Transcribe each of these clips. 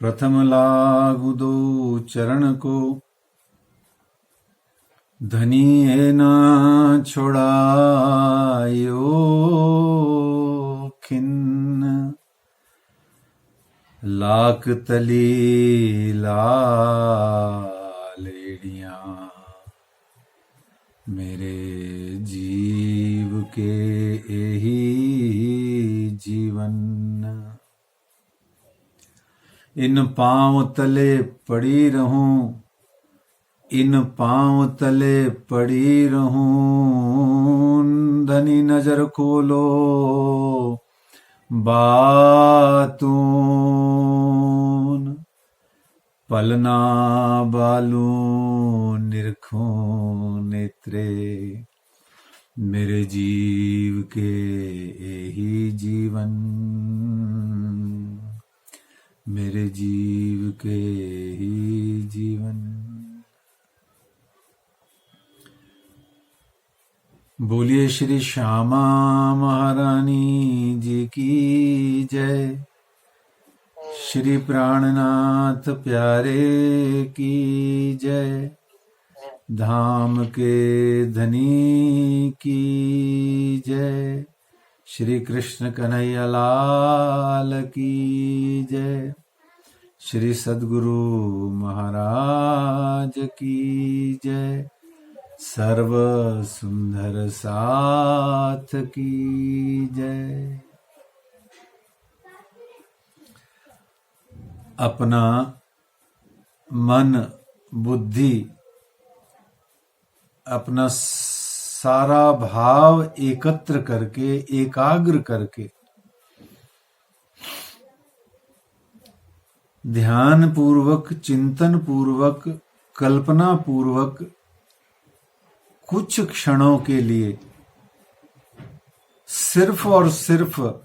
प्रथम लागू दो चरण को, धनी है ना छोड़ायो खिन्न। लाख तली लालेड़िया मेरे जीव के यही जीवन। इन पांव तले पड़ी रहूं, इन पांव तले पड़ी रहूं। धनी नजर खोलो बातून, पलना बालू निरखूं नेत्रे मेरे जीव के यही जीवन। मेरे जीव के ही जीवन। बोलिए श्री श्यामा महारानी जी की जय। श्री प्राणनाथ प्यारे की जय। धाम के धनी की जय। श्री कृष्ण कन्हैया लाल की जय। श्री सद्गुरु महाराज की जय। सर्व सुंदर साथ की जय। अपना मन बुद्धि अपना सारा भाव एकत्र करके एकाग्र करके ध्यान पूर्वक चिंतन पूर्वक कल्पना पूर्वक कुछ क्षणों के लिए सिर्फ और सिर्फ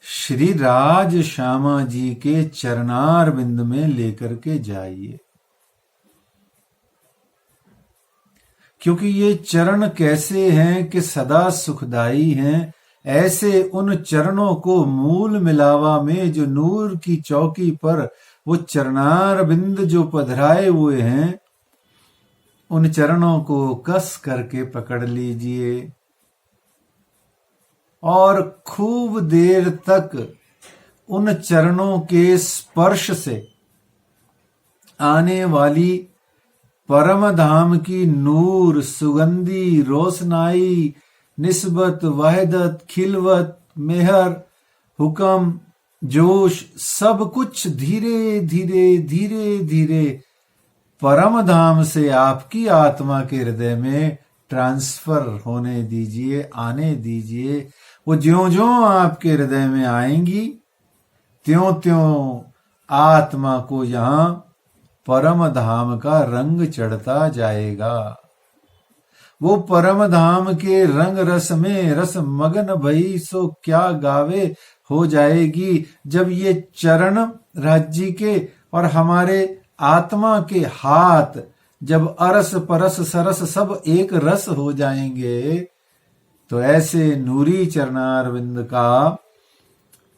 श्री राज श्यामा जी के चरणार बिंद में लेकर के जाइए। क्योंकि ये चरण कैसे हैं कि सदा सुखदाई हैं। ऐसे उन चरणों को मूल मिलावा में जो नूर की चौकी पर वो चरणार बिंद जो पधराए हुए हैं, उन चरणों को कस करके पकड़ लीजिए और खूब देर तक उन चरणों के स्पर्श से आने वाली परम धाम की नूर, सुगंधी, रोशनाई, निस्बत, वहदत, खिलवत, मेहर, हुक्म, जोश सब कुछ धीरे धीरे धीरे धीरे परम धाम से आपकी आत्मा के हृदय में ट्रांसफर होने दीजिए, आने दीजिए। वो ज्यों-ज्यों आपके हृदय में आएंगी त्यों-त्यों आत्मा को यहाँ परम धाम का रंग चढ़ता जाएगा। वो परम धाम के रंग रस में रस मगन भई सो क्या गावे हो जाएगी। जब ये चरण राज्य के और हमारे आत्मा के हाथ जब अरस परस सरस सब एक रस हो जाएंगे, तो ऐसे नूरी चरणारविंद का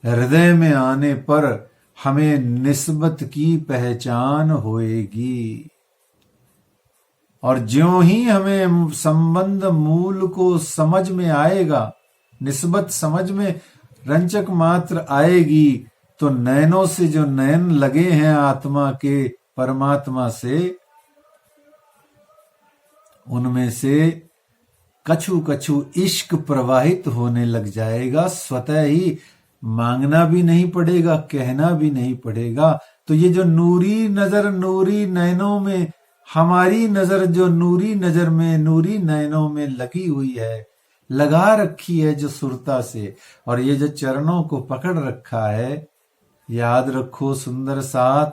हृदय में आने पर हमें निस्बत की पहचान होएगी। और ज्यों ही हमें संबंध मूल को समझ में आएगा, निस्बत समझ में रंचक मात्र आएगी, तो नयनों से जो नयन लगे हैं आत्मा के परमात्मा से, उनमें से कछु कछु इश्क प्रवाहित होने लग जाएगा। स्वतः ही मांगना भी नहीं पड़ेगा, कहना भी नहीं पड़ेगा। तो ये जो नूरी नजर नूरी नयनों में, हमारी नजर जो नूरी नजर में नूरी नयनों में लगी हुई है, लगा रखी है जो सुरता से, और ये जो चरणों को पकड़ रखा है, याद रखो सुंदर साथ,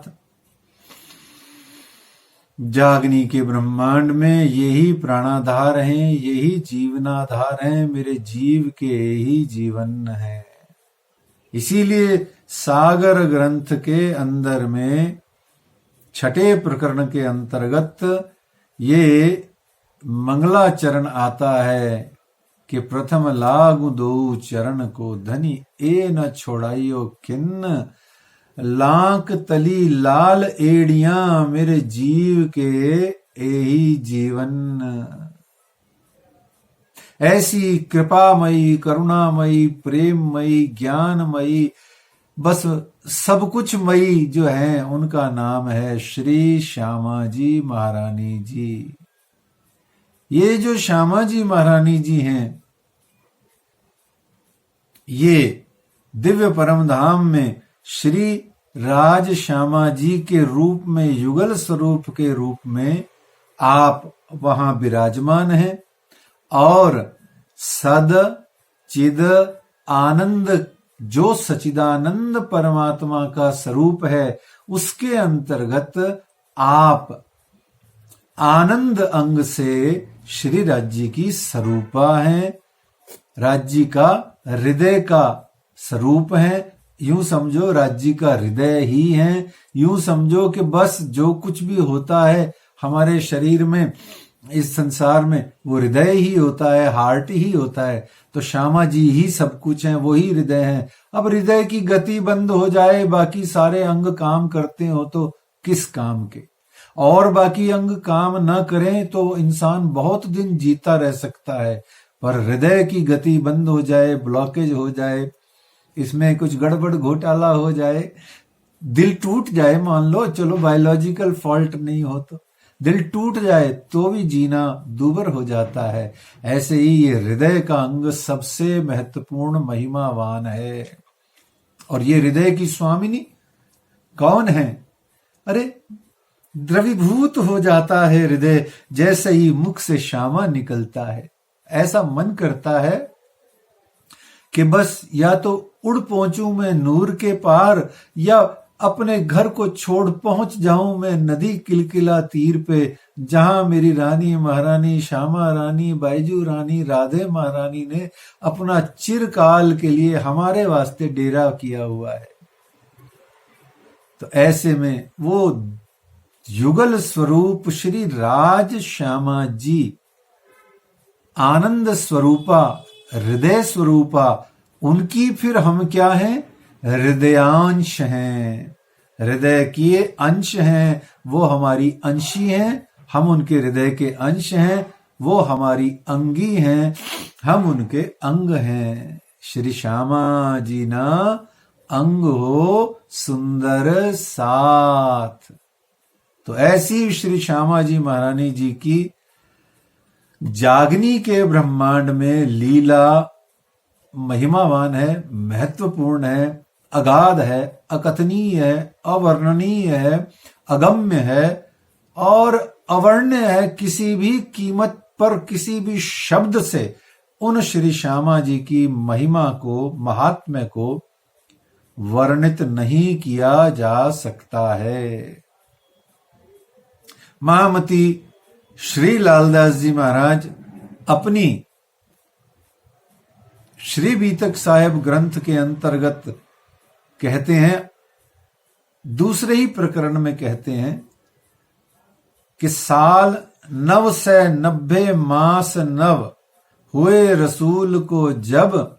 जागनी के ब्रह्मांड में यही प्राणाधार हैं, यही जीवनाधार हैं, मेरे जीव के यही जीवन है। इसीलिए सागर ग्रंथ के अंदर में छठे प्रकरण के अंतर्गत ये मंगलाचरण आता है कि प्रथम लागू दो चरण को, धनी ए न छोड़ाइयो किन्न। लांक तली लाल एड़ियां मेरे जीव के एही जीवन। ऐसी कृपामयी, करुणामयी, प्रेममयी, ज्ञानमयी, बस सब कुछ मई जो है, उनका नाम है श्री श्यामा जी महारानी जी। ये जो श्यामा जी महारानी जी हैं, ये दिव्य परम धाम में श्री राज श्यामा जी के रूप में, युगल स्वरूप के रूप में आप वहां विराजमान हैं और सद चिद आनंद, जो सचिदानंद परमात्मा का स्वरूप है, उसके अंतर्गत आप आनंद अंग से श्री राज्य की स्वरूपा हैं, राज्य का हृदय का स्वरूप है। यूं समझो राज्य का हृदय ही है। यूं समझो कि बस जो कुछ भी होता है हमारे शरीर में, इस संसार में, वो हृदय ही होता है, हार्ट ही होता है। तो श्यामा जी ही सब कुछ हैं, वो ही हृदय हैं। अब हृदय की गति बंद हो जाए, बाकी सारे अंग काम करते हो तो किस काम के, और बाकी अंग काम न करें तो इंसान बहुत दिन जीता रह सकता है, पर हृदय की गति बंद हो जाए, ब्लॉकेज हो जाए, इसमें कुछ गड़बड़ घोटाला हो जाए, दिल टूट जाए, मान लो, चलो बायोलॉजिकल फॉल्ट नहीं हो तो दिल टूट जाए तो भी जीना दूभर हो जाता है। ऐसे ही ये हृदय का अंग सबसे महत्वपूर्ण महिमावान है। और ये हृदय की स्वामिनी कौन है? अरे द्रवीभूत हो जाता है हृदय जैसे ही मुख से श्यामा निकलता है। ऐसा मन करता है कि बस या तो उड़ पहुंचूं मैं नूर के पार, या अपने घर को छोड़ पहुंच जाऊं मैं नदी किलकिला तीर पे, जहां मेरी रानी महारानी श्यामा रानी, बैजू रानी, राधे महारानी ने अपना चिरकाल के लिए हमारे वास्ते डेरा किया हुआ है। तो ऐसे में वो युगल स्वरूप श्री राज श्यामा जी, आनंद स्वरूपा, हृदय स्वरूपा, उनकी फिर हम क्या हैं? हृदयांश हैं, हृदय के अंश हैं। वो हमारी अंशी हैं, हम उनके हृदय के अंश हैं। वो हमारी अंगी हैं, हम उनके अंग हैं। श्री श्यामा जी ना अंग हो सुंदर साथ। तो ऐसी श्री श्यामा जी महारानी जी की जागनी के ब्रह्मांड में लीला महिमावान है, महत्वपूर्ण है, अगाध है, अकथनीय है, अवर्णनीय है, अगम्य है और अवर्ण्य है। किसी भी कीमत पर, किसी भी शब्द से उन श्री श्यामा जी की महिमा को, महात्म्य को वर्णित नहीं किया जा सकता है। महामती श्री लालदास जी महाराज अपनी श्री बीतक साहेब ग्रंथ के अंतर्गत कहते हैं, दूसरे ही प्रकरण में कहते हैं कि साल 990 मास नव हुए रसूल को जब,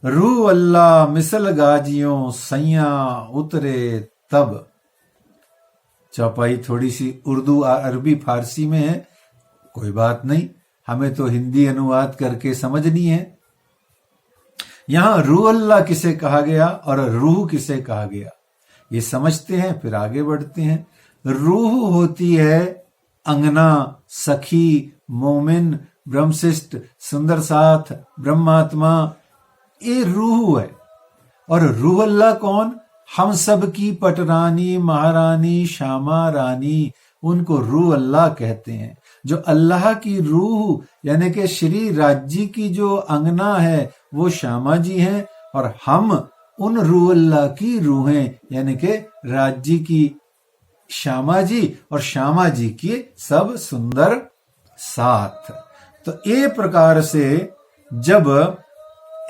रूह अल्लाह मिसल गाजियों सैया उतरे तब। चौपाई थोड़ी सी उर्दू अरबी फारसी में है, कोई बात नहीं, हमें तो हिंदी अनुवाद करके समझनी है। यहां रूह अल्लाह किसे कहा गया और रूह किसे कहा गया, ये समझते हैं, फिर आगे बढ़ते हैं। रूह होती है अंगना, सखी, मोमिन, ब्रह्मशिष्ट, सुंदर साथ, ब्रह्मात्मा, ये रूह है। और रूह अल्लाह कौन? हम सब की पटरानी महारानी श्यामा रानी, उनको रूह अल्लाह कहते हैं। जो अल्लाह की रूह यानी कि श्री राज्य की जो अंगना है वो श्यामा जी हैं, और हम उन रूह अल्लाह की रूहें यानी कि राज्य की श्यामा जी और श्यामा जी की सब सुंदर साथ। तो ये प्रकार से जब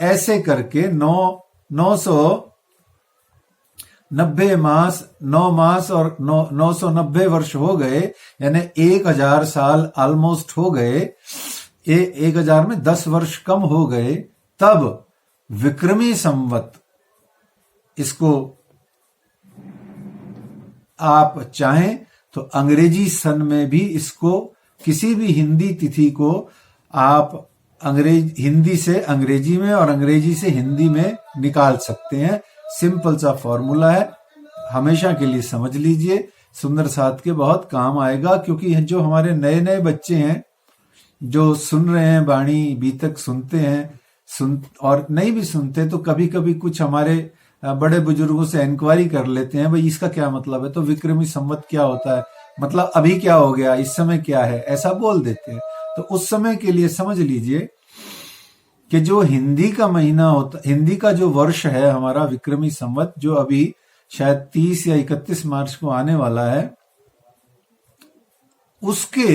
ऐसे करके 990 मास, 9 मास और 990 वर्ष हो गए, यानी 1000 साल ऑलमोस्ट हो गए, 1000 में 10 वर्ष कम हो गए, तब विक्रमी संवत, इसको आप चाहें तो अंग्रेजी सन में भी इसको, किसी भी हिंदी तिथि को आप हिंदी से अंग्रेजी में और अंग्रेजी से हिंदी में निकाल सकते हैं। सिंपल सा फॉर्मूला है, हमेशा के लिए समझ लीजिए, सुंदर साथ के बहुत काम आएगा। क्योंकि जो हमारे नए नए बच्चे हैं जो सुन रहे हैं वाणी, अभी तक सुनते हैं, और नहीं भी सुनते तो कभी कभी कुछ हमारे बड़े बुजुर्गों से इंक्वायरी कर लेते हैं, भाई इसका क्या मतलब है, तो विक्रमी संवत क्या होता है, मतलब अभी क्या हो गया, इस समय क्या है, ऐसा बोल देते हैं। तो उस समय के लिए समझ लीजिए कि जो हिंदी का महीना होता, हिंदी का जो वर्ष है हमारा विक्रमी संवत, जो अभी शायद 30 या 31 मार्च को आने वाला है, उसके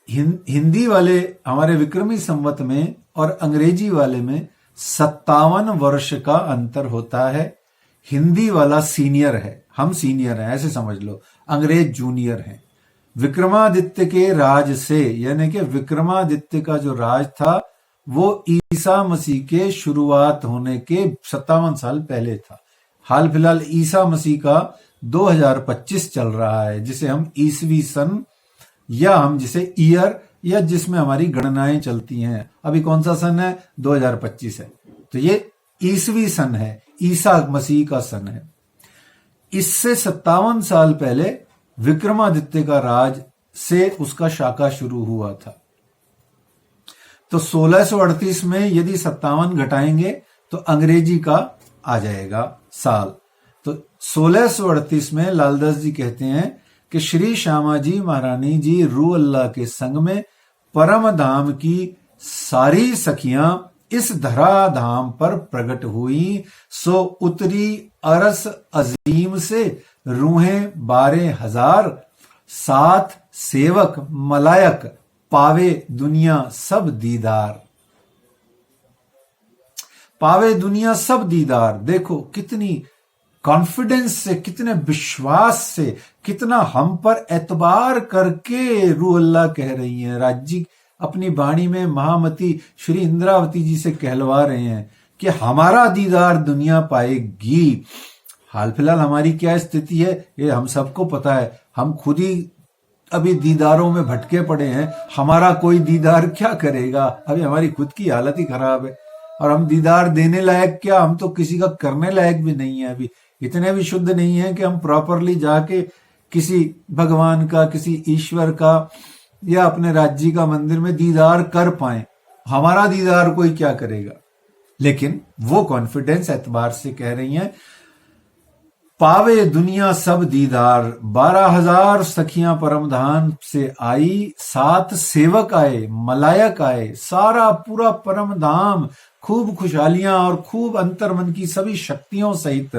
हिंदी वाले हमारे विक्रमी संवत में और अंग्रेजी वाले में 57 वर्ष का अंतर होता है। हिंदी वाला सीनियर है, हम सीनियर हैं, ऐसे समझ लो, अंग्रेज जूनियर हैं। विक्रमादित्य के राज से, यानी कि विक्रमादित्य का जो राज था वो ईसा मसीह के शुरुआत होने के 57 साल पहले था। हाल फिलहाल ईसा मसीह का 2025 चल रहा है, जिसे हम ईसवी सन या हम जिसे ईयर या जिसमें हमारी गणनाएं चलती हैं। अभी कौन सा सन है? 2025 है, तो ये ईसवी सन है, ईसा मसीह का सन है। इससे 57 साल पहले विक्रमादित्य का राज से उसका शाखा शुरू हुआ था। तो 1638 में यदि 57 घटाएंगे तो अंग्रेजी का आ जाएगा साल। तो 1638 में लालदास जी कहते हैं कि श्री श्यामा जी महारानी जी रू अल्लाह के संग में परम धाम की सारी सखियां इस धरा धाम पर प्रकट हुई, सो उतरी अरस अजीम से रूहें 12,000, साथ सेवक मलायक पावे दुनिया सब दीदार। पावे दुनिया सब दीदार। देखो कितनी कॉन्फिडेंस से, कितने विश्वास से, कितना हम पर एतबार करके रू अल्लाह कह रही हैं। राज्य अपनी वाणी में महामती श्री इंद्रावती जी से कहलवा रहे हैं कि हमारा दीदार दुनिया पाएगी। हाल फिलहाल हमारी क्या स्थिति है ये हम सबको पता है, हम खुद ही अभी दीदारों में भटके पड़े हैं। हमारा कोई दीदार क्या करेगा, अभी हमारी खुद की हालत ही खराब है, और हम दीदार देने लायक क्या, हम तो किसी का करने लायक भी नहीं है, अभी इतने भी शुद्ध नहीं है कि हम प्रॉपरली जाके किसी भगवान का, किसी ईश्वर का या अपने राज्य का मंदिर में दीदार कर पाए। हमारा दीदार कोई क्या करेगा। लेकिन वो कॉन्फिडेंस एतबार से कह रही हैं, पावे दुनिया सब दीदार, 12,000 सखियां परमधाम से आई, साथ सेवक आए, मलायक आए, सारा पूरा परमधाम, खूब खुशहालियां और खूब अंतर्मन की सभी शक्तियों सहित,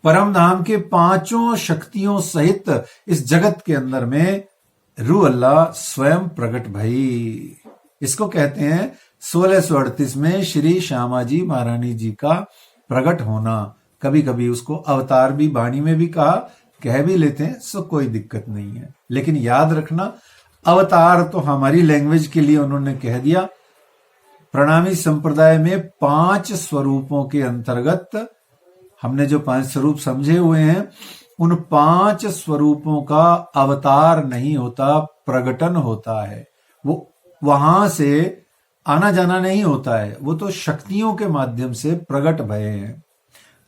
परमधाम के 5 शक्तियों सहित इस जगत के अंदर में रू अल्लाह स्वयं प्रकट भई। इसको कहते हैं 1638 में श्री श्यामा जी महारानी जी का प्रकट होना। कभी कभी उसको अवतार भी वाणी में भी कहा, कह भी लेते हैं, सो कोई दिक्कत नहीं है। लेकिन याद रखना, अवतार तो हमारी लैंग्वेज के लिए उन्होंने कह दिया। प्रणामी संप्रदाय में 5 स्वरूपों के अंतर्गत हमने जो 5 स्वरूप समझे हुए हैं, उन 5 स्वरूपों का अवतार नहीं होता, प्रगटन होता है। वो वहां से आना जाना नहीं होता है, वो तो शक्तियों के माध्यम से प्रकट भये हैं।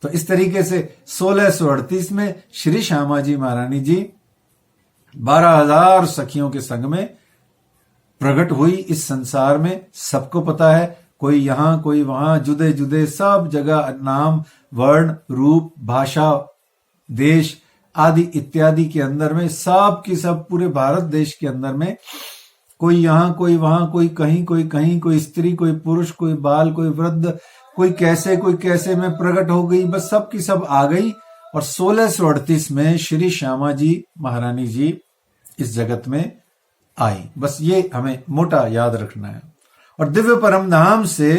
तो इस तरीके से 1638 में श्री श्यामा जी महारानी जी 12,000 सखियों के संग में प्रकट हुई इस संसार में। सबको पता है, कोई यहां कोई वहां, जुदे जुदे सब जगह नाम, वर्ण, रूप, भाषा, देश आदि इत्यादि के अंदर में सब की सब पूरे भारत देश के अंदर में कोई यहां कोई वहां, कोई कहीं कोई कहीं, कोई स्त्री कोई पुरुष, कोई बाल कोई वृद्ध, कोई कैसे में प्रकट हो गई। बस सब की सब आ गई और 1638 में श्री श्यामा जी महारानी जी इस जगत में आई। बस ये हमें मोटा याद रखना है। और दिव्य परमधाम से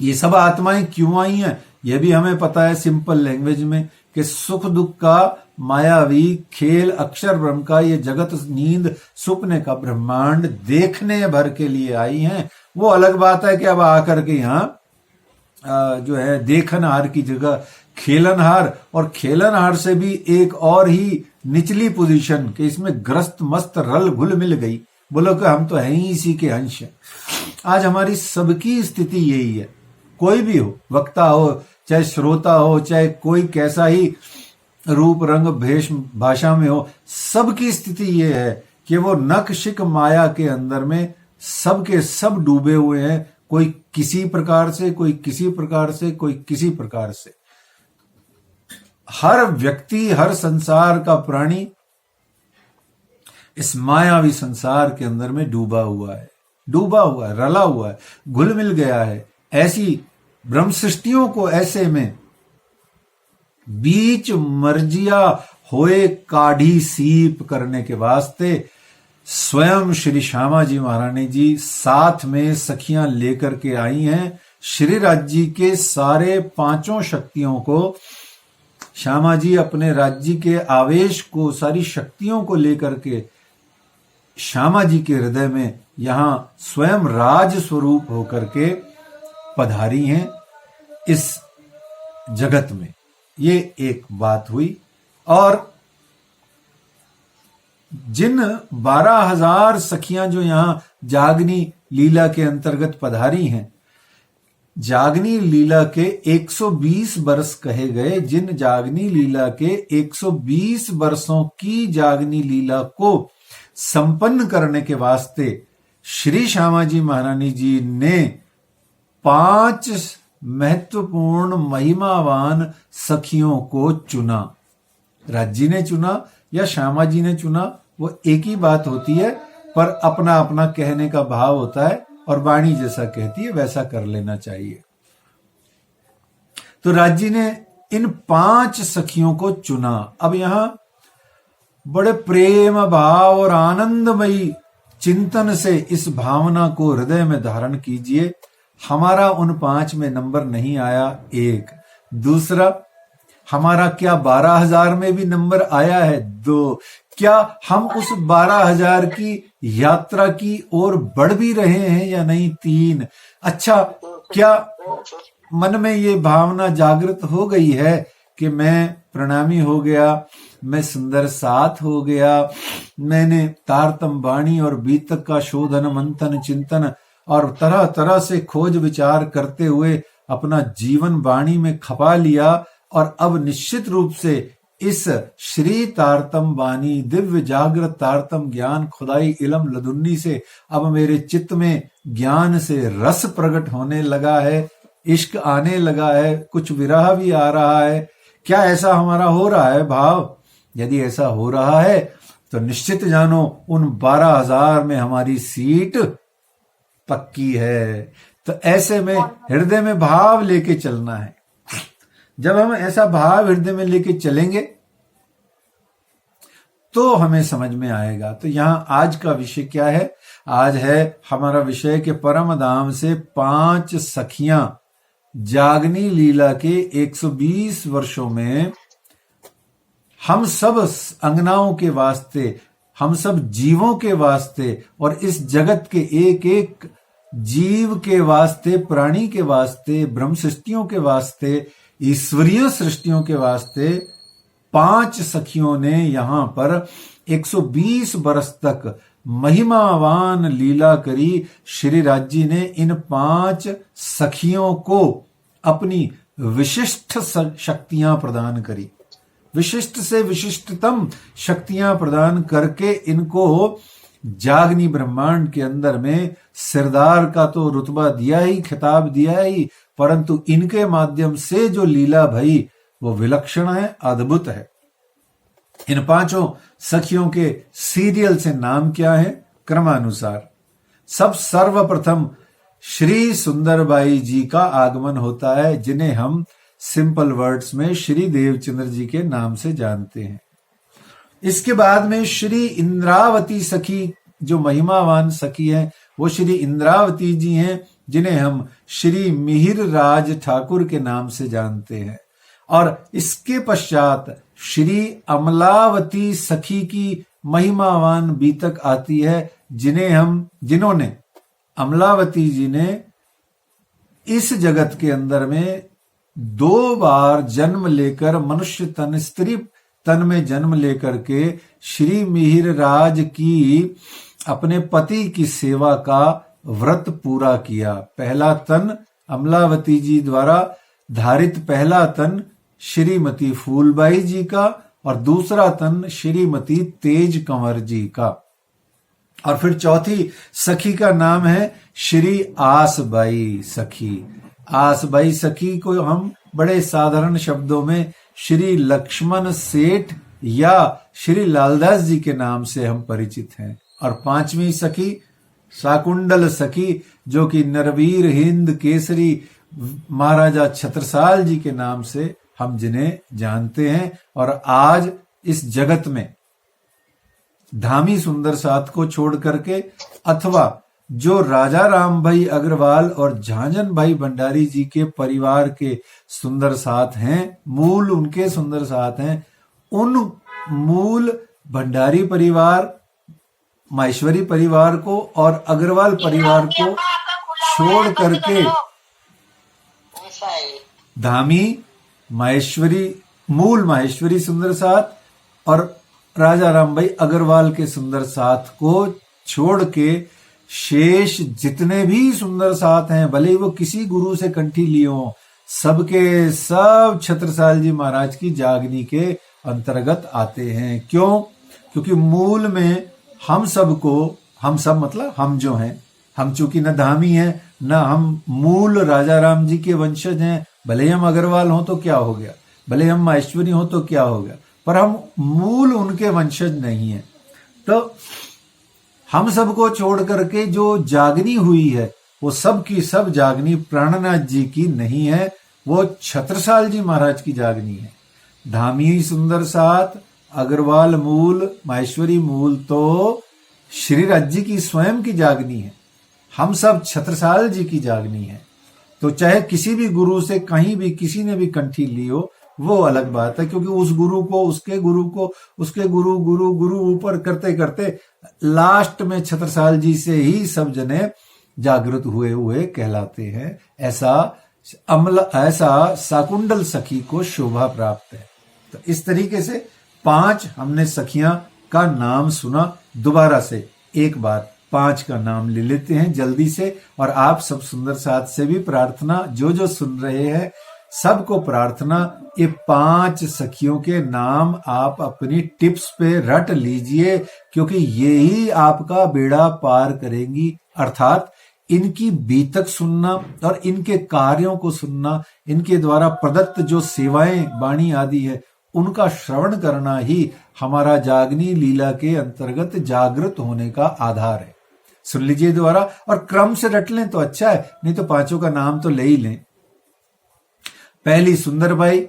ये सब आत्माएं क्यों आई हैं, यह भी हमें पता है सिंपल लैंग्वेज में, कि सुख दुख का मायावी खेल अक्षर ब्रह्म का ये जगत नींद सुपने का ब्रह्मांड देखने भर के लिए आई हैं। वो अलग बात है कि अब आकर के यहाँ जो है देखनहार की जगह खेलनहार, और खेलनहार से भी एक और ही निचली पोजीशन कि इसमें ग्रस्त मस्त रल घुल मिल गई, बोलो कि हम तो हैं ही इसी के अंश हैं। आज हमारी सबकी स्थिति यही है, कोई भी हो, वक्ता हो चाहे श्रोता हो, चाहे कोई कैसा ही रूप रंग भेष भाषा में हो, सबकी स्थिति ये है कि वो नख शिक माया के अंदर में सबके सब डूबे हुए हैं, कोई किसी प्रकार से, कोई किसी प्रकार से, कोई किसी प्रकार से। हर व्यक्ति, हर संसार का प्राणी इस मायावी संसार के अंदर में डूबा हुआ है, रला हुआ है, घुल मिल गया है। ऐसी ब्रह्म सृष्टियों को ऐसे में बीच मर्जिया होए काढ़ी सीप करने के वास्ते स्वयं श्री श्यामा जी महारानी जी साथ में सखियां लेकर के आई हैं। श्री राज्य के सारे पांचों शक्तियों को श्यामा जी अपने राज्य के आवेश को, सारी शक्तियों को लेकर के श्यामा जी के हृदय में यहां स्वयं राज स्वरूप होकर के पधारी हैं इस जगत में। ये एक बात हुई। और जिन 12,000 सखियां जो यहां जागनी लीला के अंतर्गत पधारी हैं, जागनी लीला के 120 वर्ष कहे गए, जिन जागनी लीला के 120 वर्षों की जागनी लीला को संपन्न करने के वास्ते श्री श्यामा जी महारानी जी ने 5 महत्वपूर्ण महिमावान सखियों को चुना। राज्य ने चुना या श्यामा जी ने चुना, वो एक ही बात होती है, पर अपना अपना कहने का भाव होता है और वाणी जैसा कहती है वैसा कर लेना चाहिए। तो राज्य ने इन 5 सखियों को चुना। अब यहां बड़े प्रेम भाव और आनंदमयी चिंतन से इस भावना को हृदय में धारण कीजिए। हमारा उन 5 में नंबर नहीं आया, एक। दूसरा, हमारा क्या 12,000 में भी नंबर आया है? 2। क्या हम उस 12,000 की यात्रा की ओर बढ़ भी रहे हैं या नहीं? 3। अच्छा, क्या मन में ये भावना जागृत हो गई है कि मैं प्रणामी हो गया, मैं सुंदर साथ हो गया, मैंने तारतम वाणी और बीतक का शोधन मंथन चिंतन और तरह तरह से खोज विचार करते हुए अपना जीवन वाणी में खपा लिया, और अब निश्चित रूप से इस श्री तारतम वाणी दिव्य जागृत तारतम ज्ञान खुदाई इलम लदुन्नी से अब मेरे चित्त में ज्ञान से रस प्रकट होने लगा है, इश्क आने लगा है, कुछ विरह भी आ रहा है। क्या ऐसा हमारा हो रहा है भाव? यदि ऐसा हो रहा है तो निश्चित जानो उन 12,000 में हमारी सीट पक्की है। तो ऐसे में हृदय में भाव लेके चलना है। जब हम ऐसा भाव हृदय में लेके चलेंगे तो हमें समझ में आएगा। तो यहां आज का विषय क्या है? आज है हमारा विषय के परम धाम से 5 सखियां जागनी लीला के 120 वर्षों में हम सब अंगनाओं के वास्ते, हम सब जीवों के वास्ते और इस जगत के एक एक जीव के वास्ते, प्राणी के वास्ते, ब्रह्म सृष्टियों के वास्ते, ईश्वरीय सृष्टियों के वास्ते 5 सखियों ने यहां पर 120 वर्ष तक महिमावान लीला करी। श्री राज्य ने इन 5 सखियों को अपनी विशिष्ट शक्तियां प्रदान करी, विशिष्ट से विशिष्टतम शक्तियां प्रदान करके इनको जागनी ब्रह्मांड के अंदर में सिरदार का तो रुतबा दिया ही, खिताब दिया ही, परंतु इनके माध्यम से जो लीला भई वो विलक्षण है, अद्भुत है। इन 5 सखियों के सीरियल से नाम क्या है? क्रमानुसार सब सर्वप्रथम श्री सुंदरबाई जी का आगमन होता है, जिन्हें हम सिंपल वर्ड्स में श्री देवचंद्र जी के नाम से जानते हैं। इसके बाद में श्री इंद्रावती सखी जो महिमावान सखी हैं वो श्री इंद्रावती जी हैं, जिन्हें हम श्री मिहिर राज ठाकुर के नाम से जानते हैं। और इसके पश्चात श्री अमलावती सखी की महिमावान बीतक आती है, जिन्होंने अमलावती जी ने इस जगत के अंदर में 2 बार जन्म लेकर मनुष्य तन, स्त्री तन में जन्म लेकर के श्री मिहिर राज की अपने पति की सेवा का व्रत पूरा किया। पहला तन अमलावती जी द्वारा धारित पहला तन श्रीमती फूलबाई जी का और दूसरा तन श्रीमती तेज कंवर जी का। और फिर चौथी सखी का नाम है श्री आसबाई सखी। आसबाई सखी को हम बड़े साधारण शब्दों में श्री लक्ष्मण सेठ या श्री लालदास जी के नाम से हम परिचित हैं। और 5वीं सखी शाकुंडल सखी, जो कि नरवीर हिंद केसरी महाराजा छत्रसाल जी के नाम से हम जिन्हें जानते हैं। और आज इस जगत में धामी सुंदर साथ को छोड़ करके अथवा जो राजा राम भाई अग्रवाल और झांझन भाई भंडारी जी के परिवार के सुंदर साथ हैं, मूल उनके सुंदर साथ हैं, उन मूल भंडारी परिवार, माहेश्वरी परिवार को और अग्रवाल परिवार को छोड़ करके धामी माहेश्वरी, मूल माहेश्वरी सुंदर साथ और राजा राम भाई अग्रवाल के सुंदर साथ को छोड़ के शेष जितने भी सुंदर साथ हैं, भले ही वो किसी गुरु से कंठी लिए हों, सबके सब छत्रसाल जी महाराज की जागनी के अंतर्गत आते हैं। क्यों? क्योंकि मूल में हम सबको, हम सब मतलब हम जो हैं, हम चूंकि न धामी हैं न हम मूल राजा राम जी के वंशज हैं, भले हम अग्रवाल हों तो क्या हो गया, भले हम माहेश्वरी हों तो क्या हो गया, पर हम मूल उनके वंशज नहीं हैं। तो हम सबको छोड़ करके जो जागनी हुई है वो सब की सब जागनी प्राणनाथ जी की नहीं है, वो छत्रसाल जी महाराज की जागनी है। धामी सुंदर साथ, अग्रवाल मूल, माहेश्वरी मूल तो श्री राज जी की स्वयं की जागनी है। हम सब छत्रसाल जी की जागनी है। तो चाहे किसी भी गुरु से कहीं भी किसी ने भी कंठी ली हो, वो अलग बात है, क्योंकि उस गुरु को उसके गुरु को उसके गुरु गुरु गुरु ऊपर करते करते लास्ट में छत्रसाल जी से ही सब जने जागृत हुए हुए कहलाते हैं। ऐसा शाकुंडल सखी को शोभा प्राप्त है। तो इस तरीके से 5 हमने सखियां का नाम सुना। दोबारा से एक बार 5 का नाम ले लेते हैं जल्दी से। और आप सब सुंदर साथ से भी प्रार्थना, जो जो सुन रहे हैं सबको प्रार्थना, ये 5 सखियों के नाम आप अपनी टिप्स पे रट लीजिए, क्योंकि ये ही आपका बेड़ा पार करेंगी। अर्थात इनकी बीतक सुनना और इनके कार्यों को सुनना, इनके द्वारा प्रदत्त जो सेवाएं वाणी आदि है उनका श्रवण करना ही हमारा जागनी लीला के अंतर्गत जागृत होने का आधार है। सुन लीजिए दोबारा, और क्रम से रट लें तो अच्छा है, नहीं तो 5 का नाम तो ले ही लें। पहली सुंदरबाई,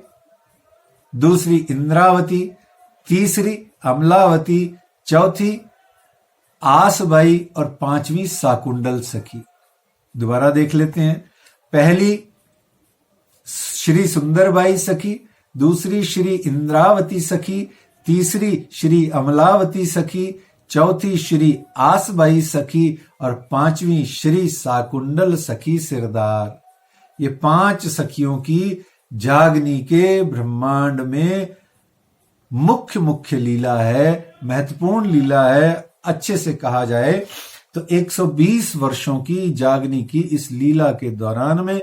दूसरी इंद्रावती, तीसरी अमलावती, चौथी आसबाई और 5वीं शाकुंडल सखी। दोबारा देख लेते हैं। पहली श्री सुंदरबाई सखी, दूसरी श्री इंद्रावती सखी, तीसरी श्री अमलावती सखी, चौथी श्री आसबाई सखी और 5वीं श्री शाकुंडल सखी सिरदार। ये 5 सखियों की जागनी के ब्रह्मांड में मुख्य मुख्य लीला है, महत्वपूर्ण लीला है। अच्छे से कहा जाए तो 120 वर्षों की जागनी की इस लीला के दौरान में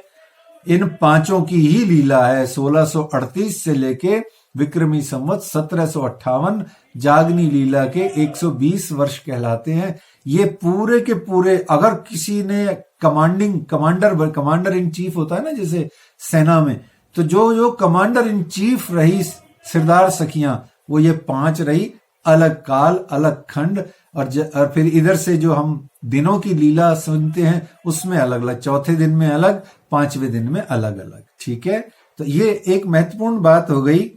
इन 5 की ही लीला है। 1638 से लेके विक्रमी संवत 1758 जागनी लीला के 120 वर्ष कहलाते हैं। ये पूरे के पूरे, अगर किसी ने कमांडर इन चीफ होता है ना जैसे सेना में, तो जो कमांडर इन चीफ रही सिरदार सखियां, वो ये 5 रही, अलग काल अलग खंड। और फिर इधर से जो हम दिनों की लीला सुनते हैं उसमें अलग अलग, चौथे दिन में अलग, 5वें दिन में अलग अलग। ठीक है, तो ये एक महत्वपूर्ण बात हो गई।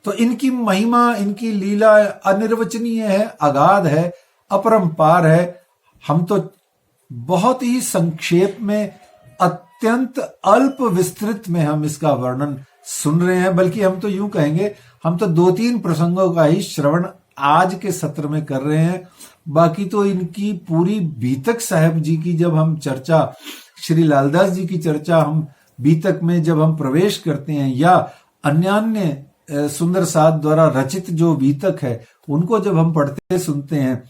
तो इनकी महिमा, इनकी लीला अनिर्वचनीय है, अगाध है, अपरंपार है। हम तो बहुत ही संक्षेप में, अत्यंत अल्प विस्तृत में हम इसका वर्णन सुन रहे हैं। बल्कि हम तो यूं कहेंगे, हम तो 2-3 प्रसंगों का ही श्रवण आज के सत्र में कर रहे हैं। बाकी तो इनकी पूरी बीतक साहब जी की जब हम चर्चा श्री लालदास जी की चर्चा हम बीतक में जब हम प्रवेश करते हैं या अन्य सुंदर साध द्वारा रचित जो बीतक है उनको जब हम पढ़ते सुनते हैं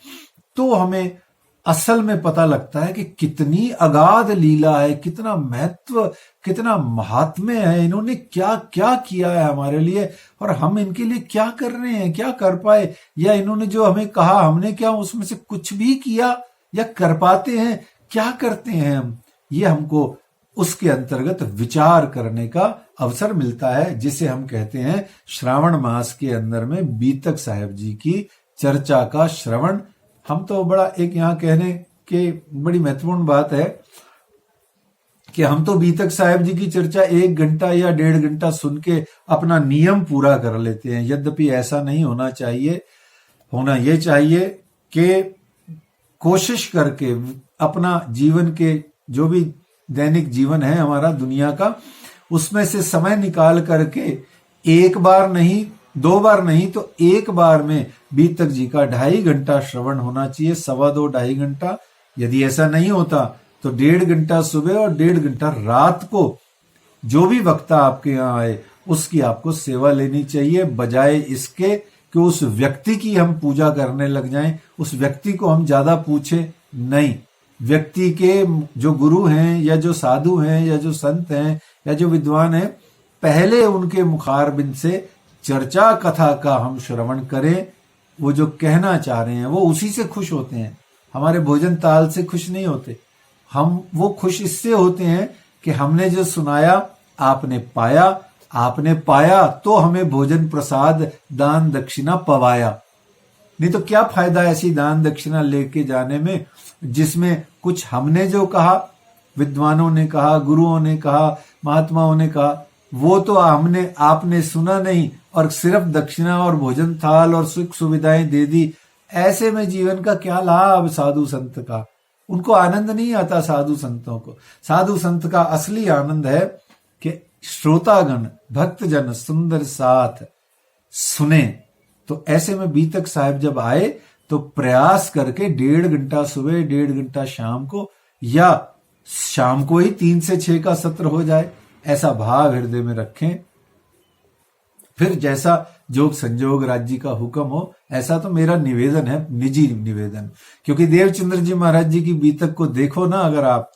तो हमें असल में पता लगता है कि कितनी अगाध लीला है, कितना महत्व, कितना महात्म्य है, इन्होंने क्या क्या किया है हमारे लिए और हम इनके लिए क्या कर रहे हैं, क्या कर पाए, या इन्होंने जो हमें कहा हमने क्या उसमें से कुछ भी किया या कर पाते हैं, क्या करते हैं हम। ये हमको उसके अंतर्गत विचार करने का अवसर मिलता है जिसे हम कहते हैं श्रावण मास के अंदर में बीतक साहेब जी की चर्चा का श्रवण। हम तो बड़ा एक यहाँ कहने के बड़ी महत्वपूर्ण बात है कि हम तो बीतक साहेब जी की चर्चा 1 घंटा या 1.5 घंटा सुन के अपना नियम पूरा कर लेते हैं। यद्यपि ऐसा नहीं होना चाहिए। होना ये चाहिए कि कोशिश करके अपना जीवन के जो भी दैनिक जीवन है हमारा दुनिया का, उसमें से समय निकाल करके एक बार नहीं, 2 बार नहीं तो एक बार में बीतक जी का 2.5 घंटा श्रवण होना चाहिए, 2.25 2.5 घंटा। यदि ऐसा नहीं होता तो 1.5 घंटा सुबह और 1.5 घंटा रात को जो भी वक्ता आपके यहाँ आए उसकी आपको सेवा लेनी चाहिए, बजाय इसके कि उस व्यक्ति की हम पूजा करने लग जाएं। उस व्यक्ति को हम ज्यादा पूछे नहीं, व्यक्ति के जो गुरु हैं या जो साधु हैं या जो संत हैं या जो विद्वान हैं, पहले उनके मुखारबिंद से चर्चा कथा का हम श्रवण करें। वो जो कहना चाह रहे हैं वो उसी से खुश होते हैं, हमारे भोजन ताल से खुश नहीं होते। हम वो खुश इससे होते हैं कि हमने जो सुनाया आपने पाया तो हमें भोजन प्रसाद दान दक्षिणा पवाया। नहीं तो क्या फायदा ऐसी दान दक्षिणा लेके जाने में जिसमें कुछ हमने जो कहा, विद्वानों ने कहा, गुरुओं ने कहा, महात्माओं ने कहा, वो तो आपने सुना नहीं और सिर्फ दक्षिणा और भोजन थाल और सुख सुविधाएं दे दी। ऐसे में जीवन का क्या लाभ साधु संत का? उनको आनंद नहीं आता। साधु संतों को साधु संत का असली आनंद है कि श्रोतागण भक्तजन सुंदर साथ सुने। तो ऐसे में बीतक साहब जब आए तो प्रयास करके 1.5 घंटा सुबह, 1.5 घंटा शाम को, या शाम को ही 3 से 6 का सत्र हो जाए, ऐसा भाव हृदय में रखें। फिर जैसा जोग संजोग राज्य का हुक्म हो, ऐसा तो मेरा निवेदन है, निजी निवेदन। क्योंकि देवचंद्र जी महाराज जी की बीतक को देखो ना अगर आप,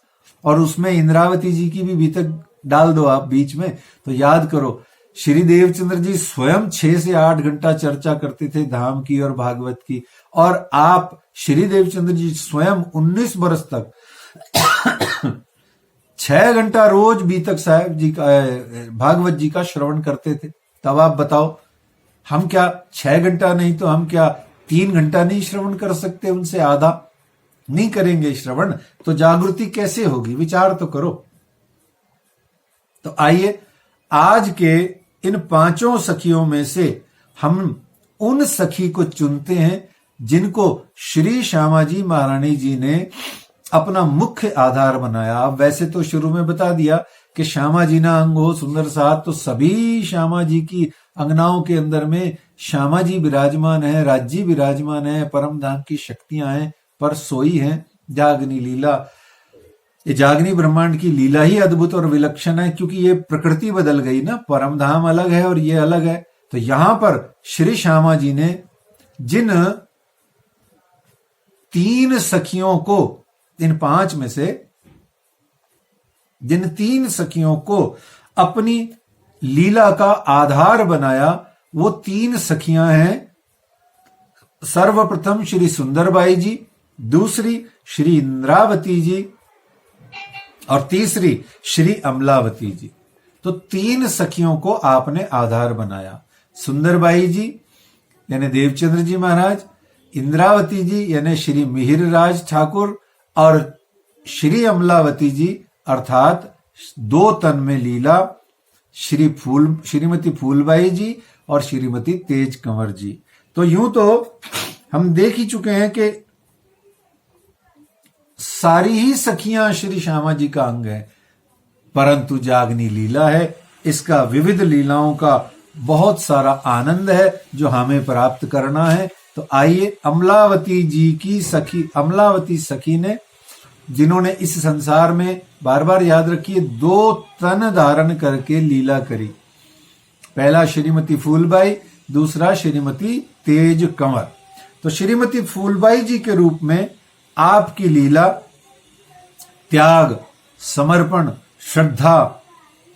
और उसमें इंद्रावती जी की भी बीतक डाल दो आप बीच में, तो याद करो श्री देवचंद्र जी स्वयं 6 से 8 घंटा चर्चा करते थे धाम की और भागवत की, और आप श्री देवचंद्र जी स्वयं 19 वर्ष तक 6 घंटा रोज बीतक साहब जी का भागवत जी का श्रवण करते थे। तब आप बताओ हम क्या 6 घंटा नहीं तो हम क्या 3 घंटा नहीं श्रवण कर सकते? उनसे आधा नहीं करेंगे श्रवण तो जागृति कैसे होगी? विचार तो करो। तो आइए आज के इन 5 सखियों में से हम उन सखी को चुनते हैं जिनको श्री श्यामा जी महारानी जी ने अपना मुख्य आधार बनाया। अब वैसे तो शुरू में बता दिया कि श्यामा जी ना अंग हो सुंदर साथ, तो सभी श्यामा जी की अंगनाओं के अंदर में श्यामा जी विराजमान है, राज्य विराजमान है, परम धाम की शक्तियां हैं, पर सोई हैं जागनी लीला। ये जागनी ब्रह्मांड की लीला ही अद्भुत और विलक्षण है, क्योंकि ये प्रकृति बदल गई ना, परम धाम अलग है और ये अलग है। तो यहां पर श्री श्यामा जी ने जिन 3 सखियों को, इन 5 में से जिन 3 सखियों को अपनी लीला का आधार बनाया, वो 3 सखियां हैं। सर्वप्रथम श्री सुंदरबाई जी, दूसरी श्री इंद्रावती जी और तीसरी श्री अमलावती जी। तो 3 सखियों को आपने आधार बनाया। सुंदरबाई जी यानी देवचंद्र जी महाराज, इंद्रावती जी यानी श्री मिहिर राज ठाकुर, और श्री अमलावती जी अर्थात 2 तन में लीला श्रीमती फूलबाई जी और श्रीमती तेज कंवर जी। तो यूं तो हम देख ही चुके हैं कि सारी ही सखियां श्री श्यामा जी का अंग है, परंतु जागनी लीला है, इसका विविध लीलाओं का बहुत सारा आनंद है जो हमें प्राप्त करना है। तो आइए अमलावती जी की सखी, अमलावती सखी ने जिन्होंने इस संसार में, बार बार याद रखिए, 2 तन धारण करके लीला करी। पहला श्रीमती फूलबाई, दूसरा श्रीमती तेज कंवर। तो श्रीमती फूलबाई जी के रूप में आपकी लीला त्याग, समर्पण, श्रद्धा,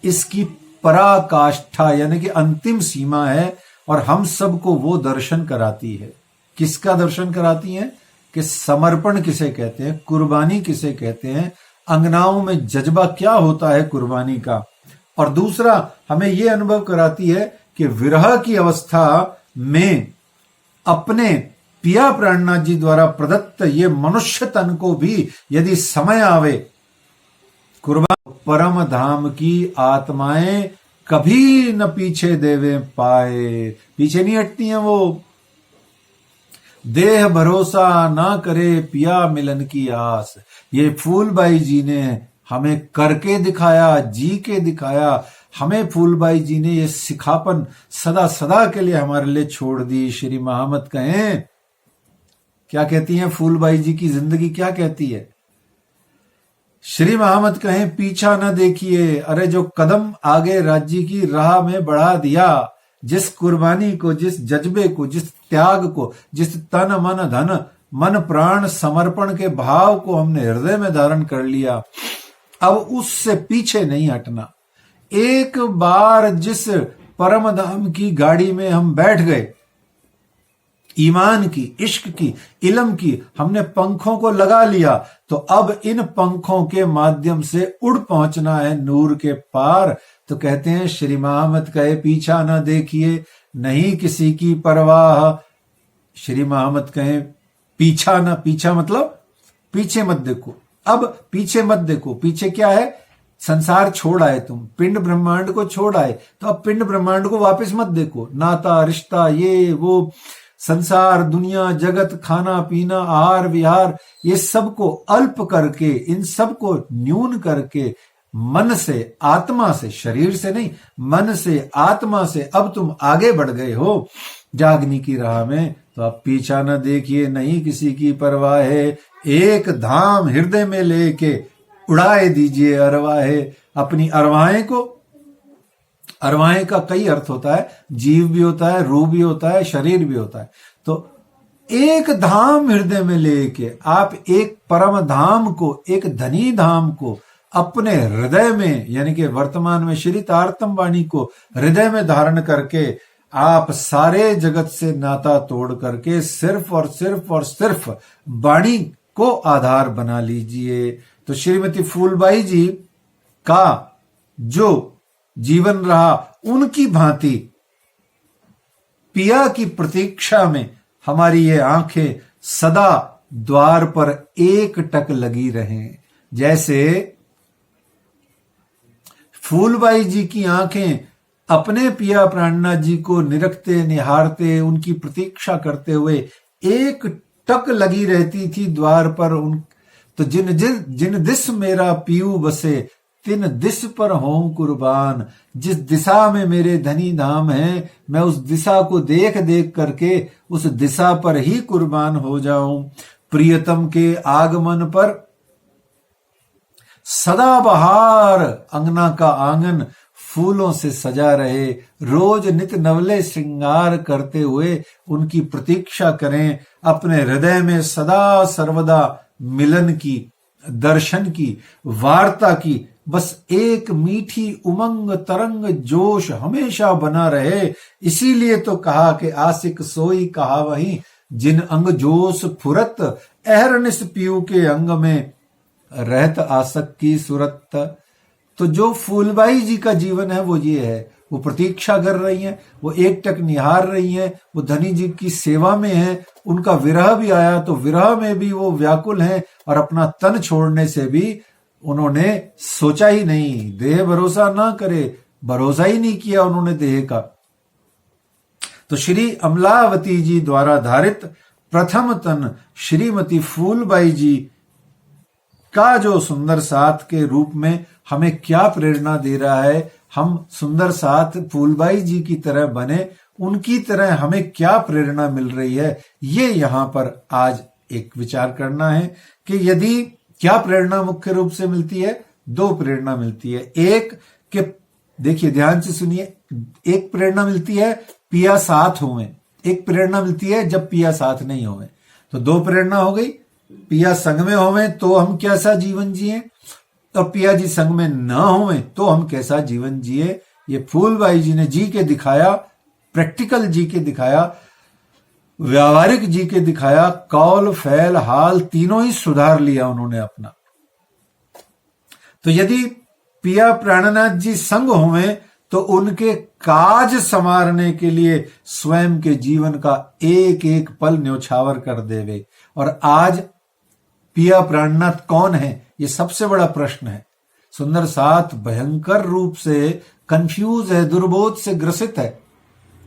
इसकी पराकाष्ठा यानी कि अंतिम सीमा है, और हम सबको वो दर्शन कराती है। किसका दर्शन कराती है? कि समर्पण किसे कहते हैं, कुर्बानी किसे कहते हैं, अंगनाओं में जज्बा क्या होता है कुर्बानी का। और दूसरा, हमें ये अनुभव कराती है कि विरह की अवस्था में अपने पिया प्राणनाथ जी द्वारा प्रदत्त ये मनुष्य तन को भी यदि समय आवे कुर्बान, परम धाम की आत्माएं कभी न पीछे देवे पाए। पीछे नहीं हटती हैं वो। देह भरोसा ना करे पिया मिलन की आस। ये फूलबाई जी ने हमें करके दिखाया, जी के दिखाया। हमें फूलबाई जी ने ये सिखापन सदा सदा के लिए हमारे लिए छोड़ दी। श्री महामत कहें, क्या कहती हैं फूलबाई जी की जिंदगी, क्या कहती है? श्री महामत कहें, पीछा न देखिए, अरे जो कदम आगे राज्य की राह में बढ़ा दिया, जिस कुर्बानी को, जिस जज्बे को, जिस त्याग को, जिस तन मन धन मन प्राण समर्पण के भाव को हमने हृदय में धारण कर लिया, अब उससे पीछे नहीं हटना। एक बार जिस परम धाम की गाड़ी में हम बैठ गए, ईमान की, इश्क की, इल्म की, हमने पंखों को लगा लिया, तो अब इन पंखों के माध्यम से उड़ पहुंचना है नूर के पार। तो कहते हैं श्री महामत कहे, पीछा न देखिए, नहीं किसी की परवाह। श्री महामत कहें, पीछा मतलब पीछे मत देखो। अब पीछे मत देखो। पीछे क्या है? संसार छोड़ आए तुम, पिंड ब्रह्मांड को छोड़ आए, तो अब पिंड ब्रह्मांड को वापस मत देखो। नाता, रिश्ता, ये वो, संसार, दुनिया, जगत, खाना पीना, आहार विहार, ये सब को अल्प करके, इन सब को न्यून करके, मन से, आत्मा से, शरीर से नहीं, मन से, आत्मा से अब तुम आगे बढ़ गए हो जागने की राह में। तो अब पीछा न देखिए, नहीं किसी की परवाह है, एक धाम हृदय में लेके उड़ाए दीजिए अरवाहे। अपनी अरवाहें को, अरवाहें का कई अर्थ होता है, जीव भी होता है, रूह भी होता है, शरीर भी होता है। तो एक धाम हृदय में लेके आप एक परम धाम को, एक धनी धाम को अपने हृदय में, यानी कि वर्तमान में श्री तारतम वाणी को हृदय में धारण करके आप सारे जगत से नाता तोड़ करके सिर्फ और सिर्फ और सिर्फ वाणी को आधार बना लीजिए। तो श्रीमती फूलबाई जी का जो जीवन रहा, उनकी भांति पिया की प्रतीक्षा में हमारी ये आंखें सदा द्वार पर एक टक लगी रहें। जैसे फूलबाई जी की आंखें अपने पिया प्राणनाथ जी को निरखते, निहारते, उनकी प्रतीक्षा करते हुए एक टक लगी रहती थी द्वार पर। उन तो जिन दिस मेरा पीयू बसे, तिन दिस पर हों कुर्बान। जिस दिशा में मेरे धनी धाम है, मैं उस दिशा को देख देख करके उस दिशा पर ही कुर्बान हो जाऊं। प्रियतम के आगमन पर सदाबहार अंगना का आंगन फूलों से सजा रहे, रोज नित नवले श्रृंगार करते हुए उनकी प्रतीक्षा करें। अपने हृदय में सदा सर्वदा मिलन की, दर्शन की, वार्ता की बस एक मीठी उमंग तरंग जोश हमेशा बना रहे। इसीलिए तो कहा कि आशिक सोई कहा वही, जिन अंग जोश फुरत, अहरनिस पीयू के अंग में रहत आसक की सूरत। तो जो फूलबाई जी का जीवन है वो ये है, वो प्रतीक्षा कर रही हैं, वो एक टक निहार रही हैं, वो धनी जी की सेवा में हैं। उनका विरह भी आया तो विरह में भी वो व्याकुल हैं, और अपना तन छोड़ने से भी उन्होंने सोचा ही नहीं। देह भरोसा ना करे, भरोसा ही नहीं किया उन्होंने देह का। तो श्री अमलावती जी द्वारा धारित प्रथम तन श्रीमती फूलबाई जी का जो सुंदर साथ के रूप में हमें क्या प्रेरणा दे रहा है, हम सुंदर साथ फूलबाई जी की तरह बने, उनकी तरह हमें क्या प्रेरणा मिल रही है, ये यहां पर आज एक विचार करना है कि यदि क्या प्रेरणा मुख्य रूप से मिलती है? दो प्रेरणा मिलती है। एक कि देखिए ध्यान से सुनिए, एक प्रेरणा मिलती है पिया साथ होवे, एक प्रेरणा मिलती है जब पिया साथ नहीं होवे। तो दो प्रेरणा हो गई, पिया संग में होवे तो हम कैसा जीवन जिए, और पिया जी संग में न होवे तो हम कैसा जीवन जिए। ये फूलबाई जी ने जी के दिखाया, प्रैक्टिकल जी के दिखाया, व्यावहारिक जी के दिखाया, कौल फैल हाल तीनों ही सुधार लिया उन्होंने अपना। तो यदि पिया प्राणनाथ जी संग होवे तो उनके काज संवारने के लिए स्वयं के जीवन का एक एक पल न्योछावर कर देवे। और आज पिया प्राणनाथ कौन है, ये सबसे बड़ा प्रश्न है। सुंदर साथ भयंकर रूप से कंफ्यूज है, दुर्बोध से ग्रसित है।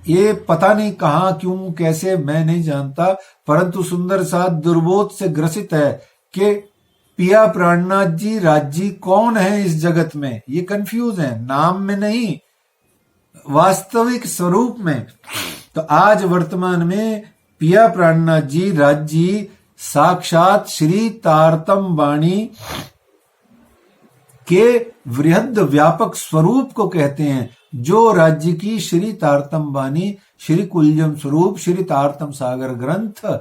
ये पता नहीं कहां, क्यों, कैसे, मैं नहीं जानता, परंतु सुंदर साथ दुर्बोध से ग्रसित है कि पिया प्राणनाथ जी राज्य कौन है इस जगत में। ये कंफ्यूज है, नाम में नहीं, वास्तविक स्वरूप में। तो आज वर्तमान में पिया प्राणनाथ जी राज्य साक्षात श्री तारतम वाणी के वृहद व्यापक स्वरूप को कहते हैं, जो राज्य की श्री तारतम वाणी, श्री कुलजम स्वरूप, श्री तारतम सागर ग्रंथ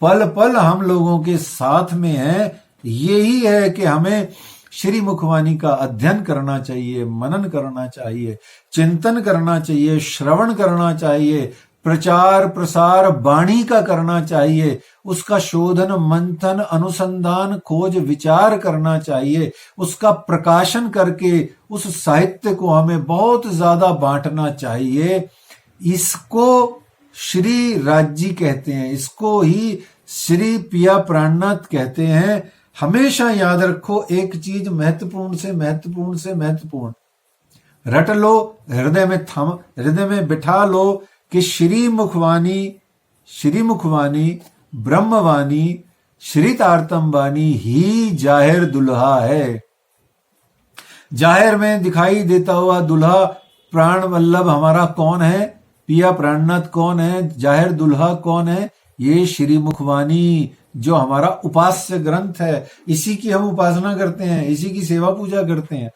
पल पल हम लोगों के साथ में है। यही है कि हमें श्री मुखवाणी का अध्ययन करना चाहिए, मनन करना चाहिए, चिंतन करना चाहिए, श्रवण करना चाहिए, प्रचार प्रसार वाणी का करना चाहिए, उसका शोधन मंथन अनुसंधान खोज विचार करना चाहिए, उसका प्रकाशन करके उस साहित्य को हमें बहुत ज्यादा बांटना चाहिए। इसको श्री राज्य कहते हैं, इसको ही श्री पिया प्राणनाथ कहते हैं। हमेशा याद रखो एक चीज महत्वपूर्ण से महत्वपूर्ण से महत्वपूर्ण रट लो, हृदय में थम, हृदय में बिठा लो कि श्री मुखवाणी ब्रह्मवाणी श्री तारतम वाणी ही जाहिर दुल्हा है। जाहिर में दिखाई देता हुआ दुल्हा प्राण वल्लभ हमारा कौन है, पिया प्राणनाथ कौन है, जाहिर दुल्हा कौन है? ये श्री मुखवाणी जो हमारा उपास्य ग्रंथ है, इसी की हम उपासना करते हैं, इसी की सेवा पूजा करते हैं।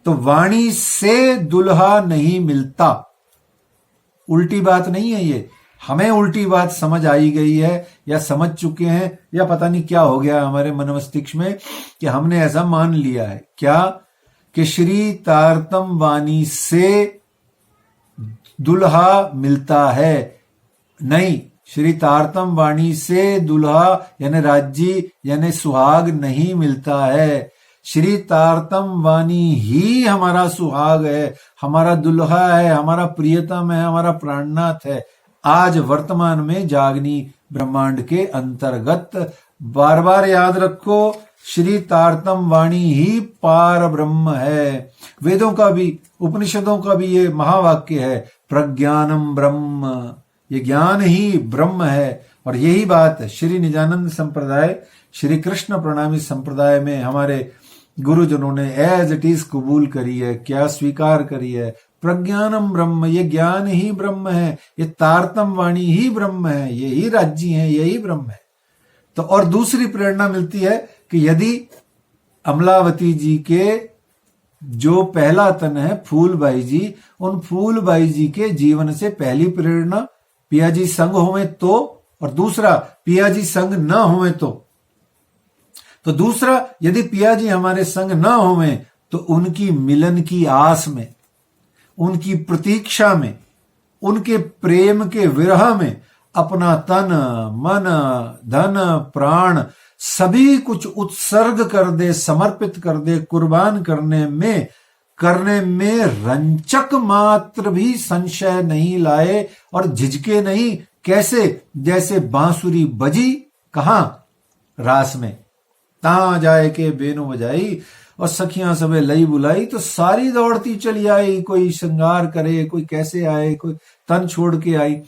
तो वाणी से दुल्हा नहीं मिलता, उल्टी बात नहीं है ये। हमें उल्टी बात समझ आई गई है या समझ चुके हैं, या पता नहीं क्या हो गया हमारे मन मस्तिष्क में कि हमने ऐसा मान लिया है क्या कि श्री तारतम वाणी से दुल्हा मिलता है। नहीं, श्री तारतम वाणी से दुल्हा यानी राज्य यानी सुहाग नहीं मिलता है। श्री तारतम वाणी ही हमारा सुहाग है, हमारा दुल्हा है, हमारा प्रियतम है, हमारा प्राणनाथ है। आज वर्तमान में जागनी ब्रह्मांड के अंतर्गत बार बार याद रखो, श्री तारतम वाणी ही पार ब्रह्म है। वेदों का भी, उपनिषदों का भी ये महावाक्य है, प्रज्ञानम ब्रह्म, ये ज्ञान ही ब्रह्म है। और यही बात श्री निजानंद संप्रदाय, श्री कृष्ण प्रणामी संप्रदाय में हमारे गुरुजनों ने एज इट इज कबूल करी है, क्या स्वीकार करी है। प्रज्ञानम ब्रह्म, ये ज्ञान ही ब्रह्म है, ये तारतम वाणी ही ब्रह्म है, यही राज्य है, यही ब्रह्म है। तो और दूसरी प्रेरणा मिलती है कि यदि अमलावती जी के जो पहला तन है फूलबाई जी, उन फूलबाई जी के जीवन से पहली प्रेरणा पिया जी संग होवे तो, और दूसरा पिया जी संग न होवे तो दूसरा यदि पिया जी हमारे संग न होवे तो उनकी मिलन की आस में, उनकी प्रतीक्षा में, उनके प्रेम के विरह में अपना तन मन धन प्राण सभी कुछ उत्सर्ग कर दे, समर्पित कर दे, कुर्बान करने में रंचक मात्र भी संशय नहीं लाए और झिझके नहीं। कैसे? जैसे बांसुरी बजी कहां? रास में, ता जाए के बेनो बजाई और सखियां सबे लई बुलाई, तो सारी दौड़ती चली आई, कोई श्रृंगार करे, कोई कैसे आए, कोई तन छोड़ के आई।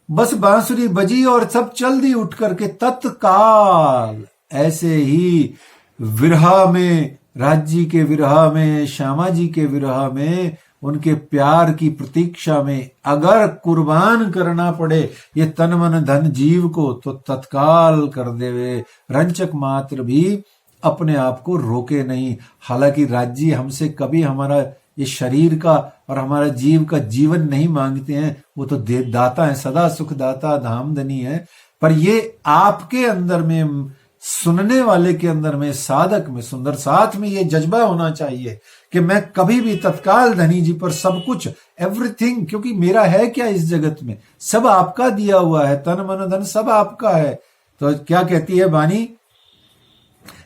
बस बांसुरी बजी और सब चल दी उठ करके तत्काल। ऐसे ही विरह में, राज्य के विरह में, श्यामा जी के विरह में, उनके प्यार की प्रतीक्षा में अगर कुर्बान करना पड़े ये तन मन धन जीव को, तो तत्काल कर देवे, रंचक मात्र भी अपने आप को रोके नहीं। हालांकि राज्य हमसे कभी हमारा ये शरीर का और हमारा जीव का जीवन नहीं मांगते हैं, वो तो दाता है, सदा सुख दाता धामधनी है। पर ये आपके अंदर में, सुनने वाले के अंदर में, साधक में, सुंदर साथ में ये जज्बा होना चाहिए कि मैं कभी भी तत्काल धनी जी पर सब कुछ, एवरीथिंग, क्योंकि मेरा है क्या इस जगत में, सब आपका दिया हुआ है, तन मन धन सब आपका है। तो क्या कहती है वाणी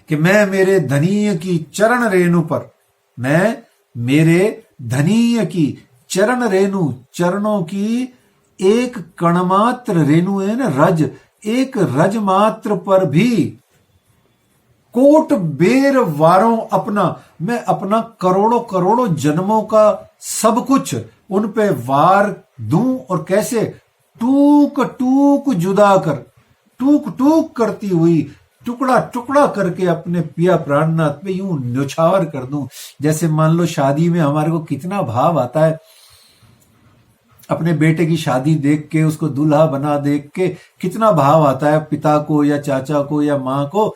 कि मैं मेरे धनीय की चरण रेणु पर, मैं मेरे धनीय की चरण रेणु, चरणों की एक कणमात्र रेणु है ना, रज, एक रज मात्र पर भी कोट बेर वारों अपना, मैं अपना करोड़ों करोड़ों जन्मों का सब कुछ उन पे वार दूं। और कैसे? टूक टूक जुदा कर, टूक टूक करती हुई, टुकड़ा टुकड़ा करके अपने पिया प्राणनाथ पे यूं न्यौछावर कर दूं। जैसे मान लो शादी में हमारे को कितना भाव आता है, अपने बेटे की शादी देख के, उसको दूल्हा बना देख के कितना भाव आता है पिता को या चाचा को या माँ को।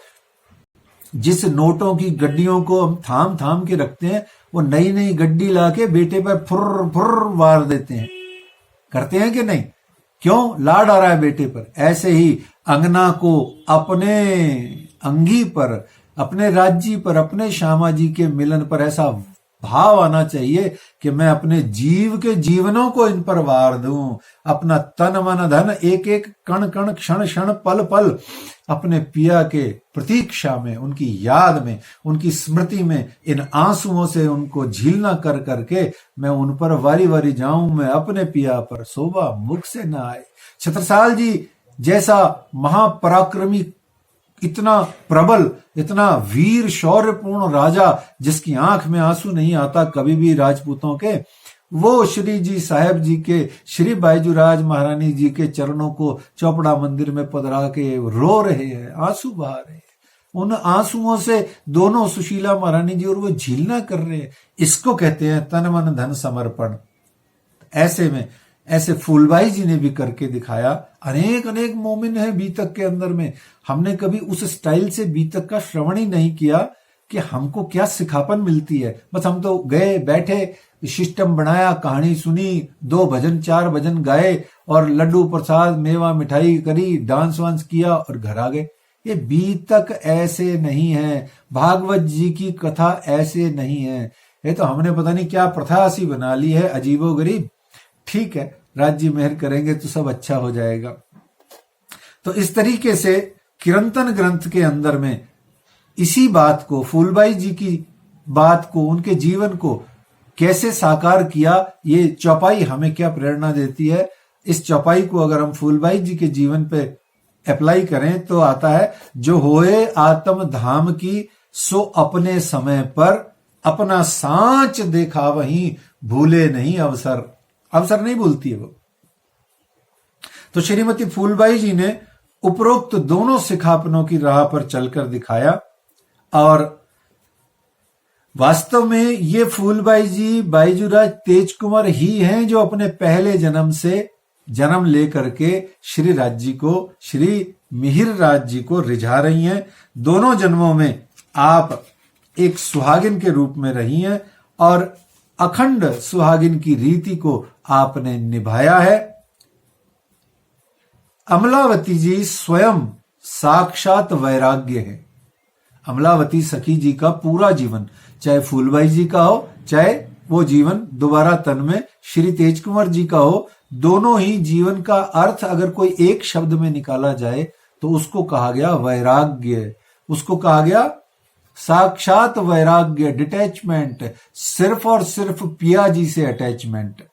जिस नोटों की गड्डियों को हम थाम थाम के रखते हैं, वो नई नई गड्डी लाके बेटे पर फुर फुर वार देते हैं। करते हैं कि नहीं? क्यों? लाड आ रहा है बेटे पर। ऐसे ही अंगना को अपने अंगी पर, अपने राज्य पर, अपने श्यामा जी के मिलन पर ऐसा भाव आना चाहिए कि मैं अपने जीव के जीवनों को इन पर वार दूं। अपना तन मन धन, एक एक कण कण, क्षण क्षण, पल पल अपने पिया के प्रतीक्षा में, उनकी याद में, उनकी स्मृति में, इन आंसुओं से उनको झीलना कर करके मैं उन पर वारी वारी जाऊं। मैं अपने पिया पर शोभा मुख से न आए। छत्रसाल जी जैसा महापराक्रमी, इतना प्रबल, इतना वीर शौर्यपूर्ण राजा, जिसकी आंख में आंसू नहीं आता कभी भी राजपूतों के, वो श्री जी साहब जी के, श्री बायजूराज महारानी जी के चरणों को चौपड़ा मंदिर में पधरा के रो रहे हैं, आंसू बहा रहे हैं। उन आंसुओं से दोनों सुशीला महारानी जी और वो झीलना कर रहे हैं। इसको कहते हैं तन मन धन समर्पण। ऐसे में, ऐसे फूलबाई जी ने भी करके दिखाया। अनेक अनेक मोमिन है बीतक के अंदर में। हमने कभी उस स्टाइल से बीतक का श्रवण ही नहीं किया कि हमको क्या सिखापन मिलती है। बस हम तो गए, बैठे, सिस्टम बनाया, कहानी सुनी, 2 भजन 4 भजन गाए और लड्डू प्रसाद मेवा मिठाई करी, डांस वांस किया और घर आ गए। ये बीतक ऐसे नहीं है, भागवत जी की कथा ऐसे नहीं है। ये तो हमने पता नहीं क्या प्रथा सी बना ली है, अजीबो गरीब। ठीक है, राज्य मेहर करेंगे तो सब अच्छा हो जाएगा। तो इस तरीके से किरंतन ग्रंथ के अंदर में इसी बात को, फूलबाई जी की बात को, उनके जीवन को कैसे साकार किया, ये चौपाई हमें क्या प्रेरणा देती है। इस चौपाई को अगर हम फूलबाई जी के जीवन पे अप्लाई करें तो आता है, जो होए आत्म धाम की सो अपने समय पर, अपना सांच देखा वहीं भूले नहीं अवसर। अवसर नहीं भूलती है वो। तो श्रीमती फूलबाई जी ने उपरोक्त दोनों सिखापनों की राह पर चलकर दिखाया। और वास्तव में ये फूलबाई जी बाईजूराज तेज कुंवर ही हैं जो अपने पहले जन्म से जन्म लेकर के श्री राज्य को, श्री मिहिर राज जी को रिझा रही हैं। दोनों जन्मों में आप एक सुहागिन के रूप में रही हैं और अखंड सुहागिन की रीति को आपने निभाया है। अमलावती जी स्वयं साक्षात वैराग्य है। अमलावती सखी जी का पूरा जीवन, चाहे फूलबाई जी का हो, चाहे वो जीवन दोबारा तन में श्री तेज कुंवर जी का हो, दोनों ही जीवन का अर्थ अगर कोई एक शब्द में निकाला जाए तो उसको कहा गया वैराग्य। उसको कहा गया साक्षात वैराग्य, डिटैचमेंट, सिर्फ और सिर्फ पिया जी से अटैचमेंट।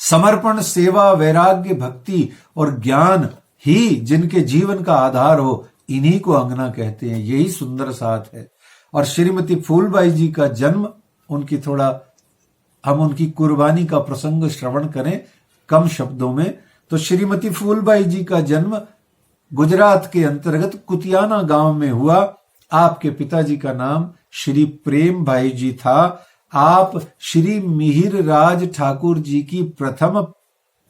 समर्पण, सेवा, वैराग्य, भक्ति और ज्ञान ही जिनके जीवन का आधार हो, इन्हीं को अंगना कहते हैं। यही सुंदर साथ है। और श्रीमती फूलबाई जी का जन्म, उनकी थोड़ा हम उनकी कुर्बानी का प्रसंग श्रवण करें कम शब्दों में। तो श्रीमती फूलबाई जी का जन्म गुजरात के अंतर्गत कुतियाना गांव में हुआ। आपके पिताजी का नाम श्री प्रेम भाई जी था। आप श्री मिहिर राज ठाकुर जी की प्रथम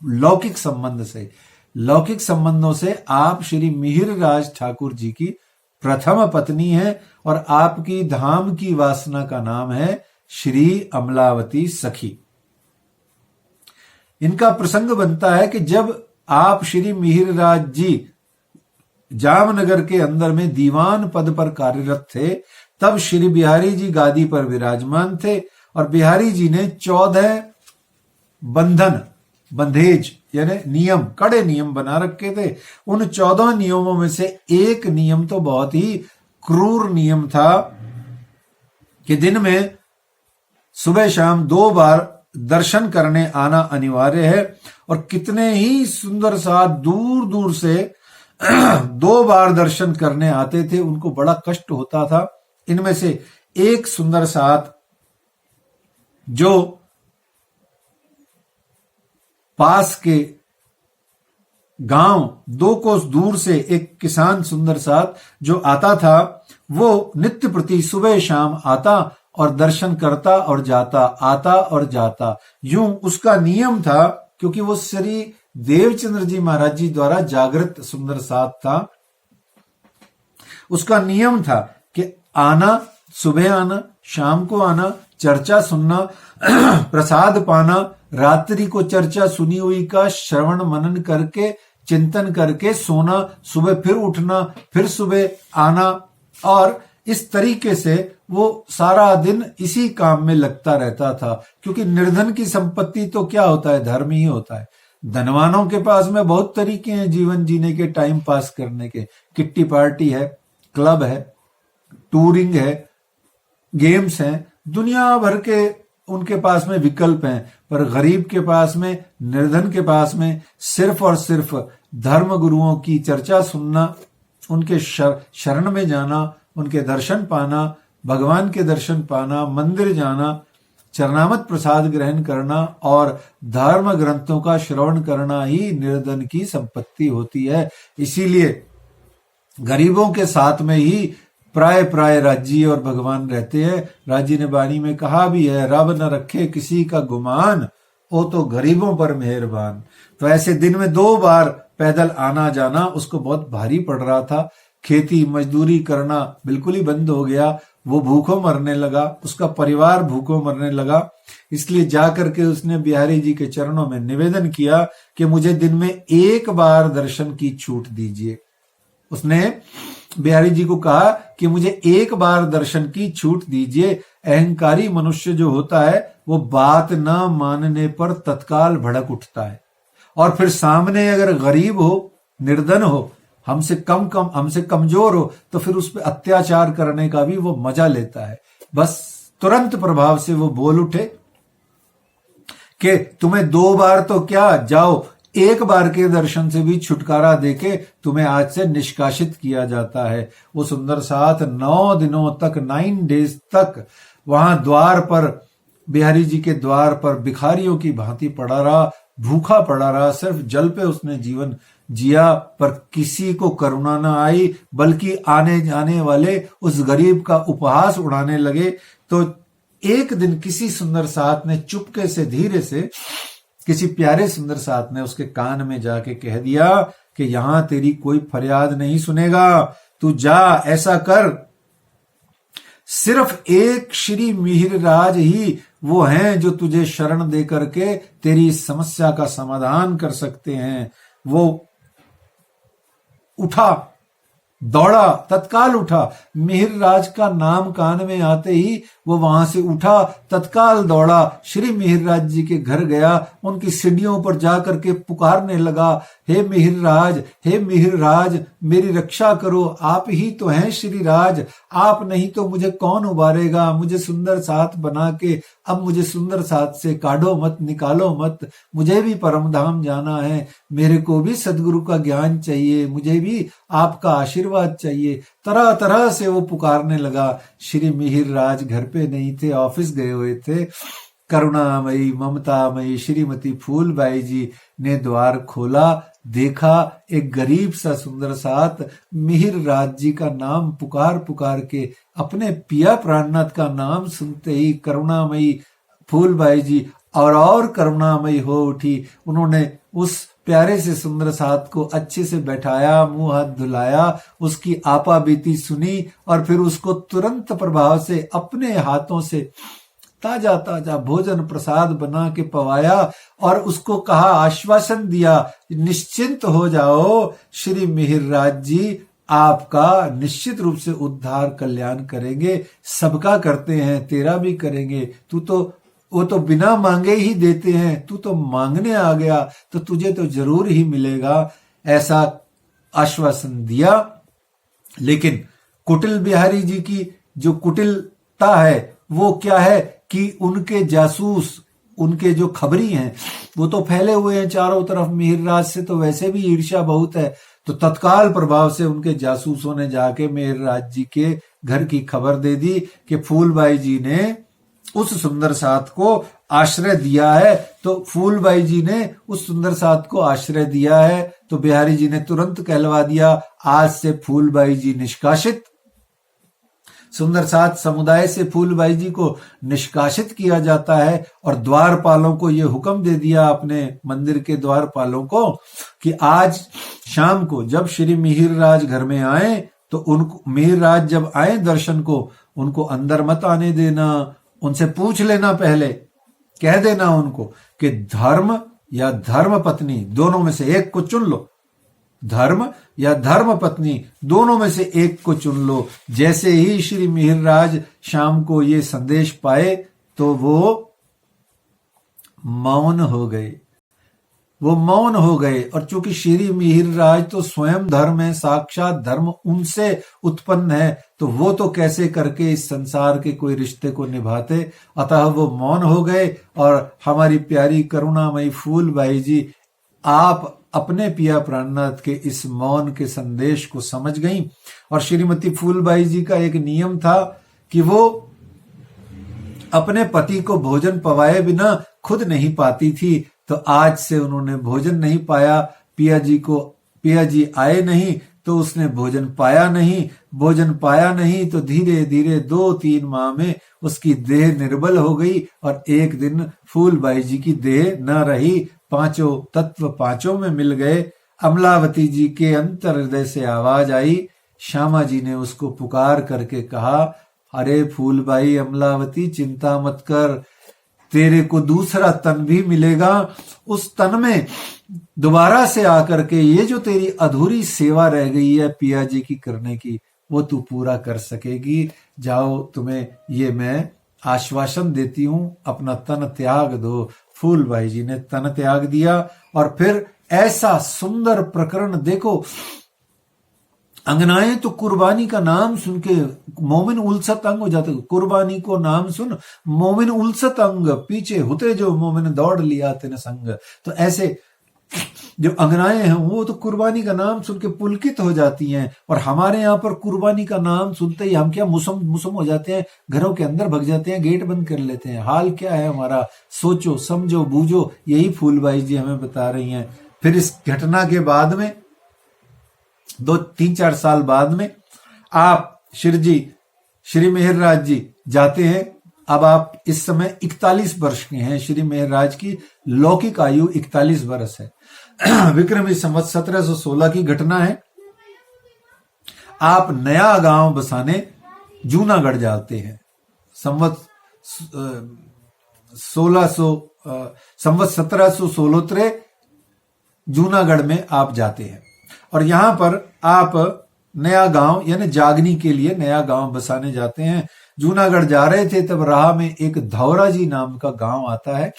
लौकिक संबंध से, लौकिक संबंधों से आप श्री मिहिर राज ठाकुर जी की प्रथम पत्नी है और आपकी धाम की वासना का नाम है श्री अमलावती सखी। इनका प्रसंग बनता है कि जब आप श्री मिहिरराज जी जामनगर के अंदर में दीवान पद पर कार्यरत थे, तब श्री बिहारी जी गादी पर विराजमान थे और बिहारी जी ने 14 बंधेज यानी नियम, कड़े नियम बना रखे थे। उन 14 नियमों में से एक नियम तो बहुत ही क्रूर नियम था कि दिन में सुबह शाम 2 बार दर्शन करने आना अनिवार्य है। और कितने ही सुंदर साथ दूर दूर से 2 बार दर्शन करने आते थे, उनको बड़ा कष्ट होता था। इनमें से एक सुंदर साथ जो पास के गांव 2 कोस दूर से एक किसान सुंदर साथ जो आता था, वो नित्य प्रति सुबह शाम आता और दर्शन करता और जाता, आता और जाता। यूं उसका नियम था, क्योंकि वो श्री देवचंद्र जी महाराज जी द्वारा जागृत सुंदर साथ था। उसका नियम था कि आना, सुबह आना, शाम को आना, चर्चा सुनना, प्रसाद पाना, रात्रि को चर्चा सुनी हुई का श्रवण मनन करके चिंतन करके सोना, सुबह फिर उठना, फिर सुबह आना। और इस तरीके से वो सारा दिन इसी काम में लगता रहता था। क्योंकि निर्धन की संपत्ति तो क्या होता है, धर्म ही होता है। धनवानों के पास में बहुत तरीके हैं जीवन जीने के, टाइम पास करने के। किट्टी पार्टी है, क्लब है, टूरिंग है, गेम्स हैं, दुनिया भर के उनके पास में विकल्प हैं। पर गरीब के पास में, निर्धन के पास में सिर्फ और सिर्फ धर्म गुरुओं की चर्चा सुनना, उनके शरण में जाना, उनके दर्शन पाना, भगवान के दर्शन पाना, मंदिर जाना, चरणामृत प्रसाद ग्रहण करना और धर्म ग्रंथों का श्रवण करना ही निर्धन की संपत्ति होती है। इसीलिए गरीबों के साथ में ही प्राय प्राय राज्य और भगवान रहते हैं। राज्य ने वाणी में कहा भी है, रब न रखे किसी का गुमान, वो तो गरीबों पर मेहरबान। तो ऐसे दिन में 2 बार पैदल आना जाना उसको बहुत भारी पड़ रहा था। खेती मजदूरी करना बिल्कुल ही बंद हो गया। वो भूखों मरने लगा, उसका परिवार भूखों मरने लगा। इसलिए जाकर के उसने बिहारी जी के चरणों में निवेदन किया कि मुझे दिन में 1 बार दर्शन की छूट दीजिए। उसने बिहारी जी को कहा कि मुझे 1 बार दर्शन की छूट दीजिए। अहंकारी मनुष्य जो होता है वो बात न मानने पर तत्काल भड़क उठता है, और फिर सामने अगर गरीब हो, निर्धन हो, हमसे हमसे कमजोर हो, तो फिर उस पर अत्याचार करने का भी वो मजा लेता है। बस तुरंत प्रभाव से वो बोल उठे कि तुम्हें 2 बार तो क्या, जाओ 1 बार के दर्शन से भी छुटकारा देके तुम्हें आज से निष्कासित किया जाता है। वो सुंदर साथ 9 दिनों तक, 9 डेज तक वहां द्वार पर, बिहारी जी के द्वार पर भिखारियों की भांति पड़ा रहा, भूखा पड़ा रहा। सिर्फ जल पे उसने जीवन जिया, पर किसी को करुणा न आई, बल्कि आने जाने वाले उस गरीब का उपहास उड़ाने लगे। तो एक दिन किसी सुंदर साथ ने चुपके से, धीरे से, किसी प्यारे सुंदर साथ ने उसके कान में जाके कह दिया कि यहां तेरी कोई फरियाद नहीं सुनेगा, तू जा, ऐसा कर, सिर्फ एक श्री मिहिरराज ही वो हैं जो तुझे शरण दे करके तेरी इस समस्या का समाधान कर सकते हैं। वो उठा, दौड़ा, तत्काल उठा। मिहिरराज का नाम कान में आते ही वो वहां से उठा, तत्काल दौड़ा, श्री मिहिरराज जी के घर गया, उनकी सीढ़ियों पर जाकर के पुकारने लगा, हे मिहिरराज, हे मिहिरराज, मेरी रक्षा करो, आप ही तो हैं श्री राज, आप नहीं तो मुझे कौन उबारेगा। मुझे सुंदर साथ बना के अब मुझे सुंदर साथ से काढ़ो मत, निकालो मत, मुझे भी परम धाम जाना है, मेरे को भी सदगुरु का ज्ञान चाहिए, मुझे भी आपका आशीर्वाद चाहिए। तरह तरह से वो पुकारने लगा। श्री मिहिरराज घर पे नहीं थे, ऑफिस गए हुए थे। करुणामयी, ममतामयी श्रीमती फूलबाई जी ने द्वार खोला, देखा एक गरीब सा सुंदर साथ मिहिरराज जी का नाम पुकार पुकार के, अपने पिया प्राणनाथ का नाम सुनते ही करुणामयी फूलबाई जी और करुणामयी हो उठी। उन्होंने उस प्यारे से सुंदर साथ को अच्छे से बैठाया, मुंह हाथ धुलाया, उसकी आपा बीती सुनी और फिर उसको तुरंत प्रभाव से अपने हाथों से ताजा ताजा भोजन प्रसाद बना के पवाया और उसको कहा, आश्वासन दिया, निश्चिंत हो जाओ, श्री मिहिरराज जी आपका निश्चित रूप से उद्धार कल्याण करेंगे, सबका करते हैं, तेरा भी करेंगे। वो तो बिना मांगे ही देते हैं, तू तो मांगने आ गया तो तुझे तो जरूर ही मिलेगा, ऐसा आश्वासन दिया। लेकिन कुटिल बिहारी जी की जो कुटिलता है वो क्या है कि उनके जासूस, उनके जो खबरी हैं वो तो फैले हुए हैं चारों तरफ, मिहिरराज से तो वैसे भी ईर्ष्या बहुत है। तो तत्काल प्रभाव से उनके जासूसों ने जाके मिहिरराज जी के घर की खबर दे दी कि फूलबाई जी ने उस सुंदर साथ को आश्रय दिया है। तो फूलबाई जी ने उस सुंदर साथ को आश्रय दिया है तो बिहारी जी ने तुरंत कहलवा दिया, आज से फूलबाई जी निष्कासित। सुंदर साथ समुदाय से फूलबाई जी को निष्कासित किया जाता है और द्वारपालों को यह हुक्म दे दिया, अपने मंदिर के द्वारपालों को, कि आज शाम को जब श्री मिहिरराज घर में आए तो उनको, मिहिरराज जब आए दर्शन को, उनको अंदर मत आने देना, उनसे पूछ लेना, पहले कह देना उनको कि धर्म या धर्म पत्नी दोनों में से एक को चुन लो, धर्म या धर्म पत्नी दोनों में से एक को चुन लो। जैसे ही श्री मिहिरराज शाम को ये संदेश पाए तो वो मौन हो गए, वो मौन हो गए। और चूंकि श्री मिहिरराज तो स्वयं धर्म है, साक्षात धर्म उनसे उत्पन्न है, तो वो तो कैसे करके इस संसार के कोई रिश्ते को निभाते, अतः वो मौन हो गए। और हमारी प्यारी करुणामयी फूलबाई जी आप अपने पिया प्राणनाथ के इस मौन के संदेश को समझ गईं। और श्रीमती फूलबाई जी का एक नियम था कि वो अपने पति को भोजन पवाए बिना खुद नहीं पाती थी, तो आज से उन्होंने भोजन नहीं पाया, पिया जी आए नहीं तो उसने भोजन पाया नहीं तो धीरे धीरे 2-3 माह में उसकी देह निर्बल हो गई और एक दिन फूलबाई जी की देह न रही, पांचों तत्व पांचों में मिल गए। अमलावती जी के अंतर हृदय से आवाज आई, श्यामा जी ने उसको पुकार करके कहा, अरे फूलबाई अमलावती चिंता मत कर, तेरे को दूसरा तन भी मिलेगा, उस तन में दोबारा से आकर के ये जो तेरी अधूरी सेवा रह गई है पिया जी की करने की, वो तू पूरा कर सकेगी। जाओ, तुम्हें ये मैं आश्वासन देती हूं, अपना तन त्याग दो। फूलबाई जी ने तन त्याग दिया और फिर ऐसा सुंदर प्रकरण देखो, अंगनाएं तो कुर्बानी का नाम सुन के मोमिन उलसत अंग हो जाते, कुर्बानी को नाम सुन मोमिन उलसत अंग, पीछे होते जो मोमिन दौड़ लिया तेने संग। तो ऐसे जो अंगनाएं हैं वो तो कुर्बानी का नाम सुन के पुलकित हो जाती हैं। और हमारे यहाँ पर कुर्बानी का नाम सुनते ही हम क्या मुसम हो जाते हैं, घरों के अंदर भग जाते हैं, गेट बंद कर लेते हैं। हाल क्या है हमारा, सोचो समझो बूझो, यही फूलबाई जी हमें बता रही हैं। फिर इस घटना के बाद में 2-3-4 साल बाद में आप श्री मिहिरराज जी जाते हैं। अब आप इस समय 41 वर्ष के हैं, श्री मिहिरराज की लौकिक आयु 41 वर्ष है। विक्रमी संवत 1716 की घटना है। आप नया गांव बसाने जूनागढ़ जाते हैं। संवत 1716 जूनागढ़ में आप जाते हैं और यहां पर आप नया गांव यानी जागनी के लिए नया गांव बसाने जाते हैं। जूनागढ़ जा रहे थे तब राह में एक धौरा जी नाम का गांव आता है।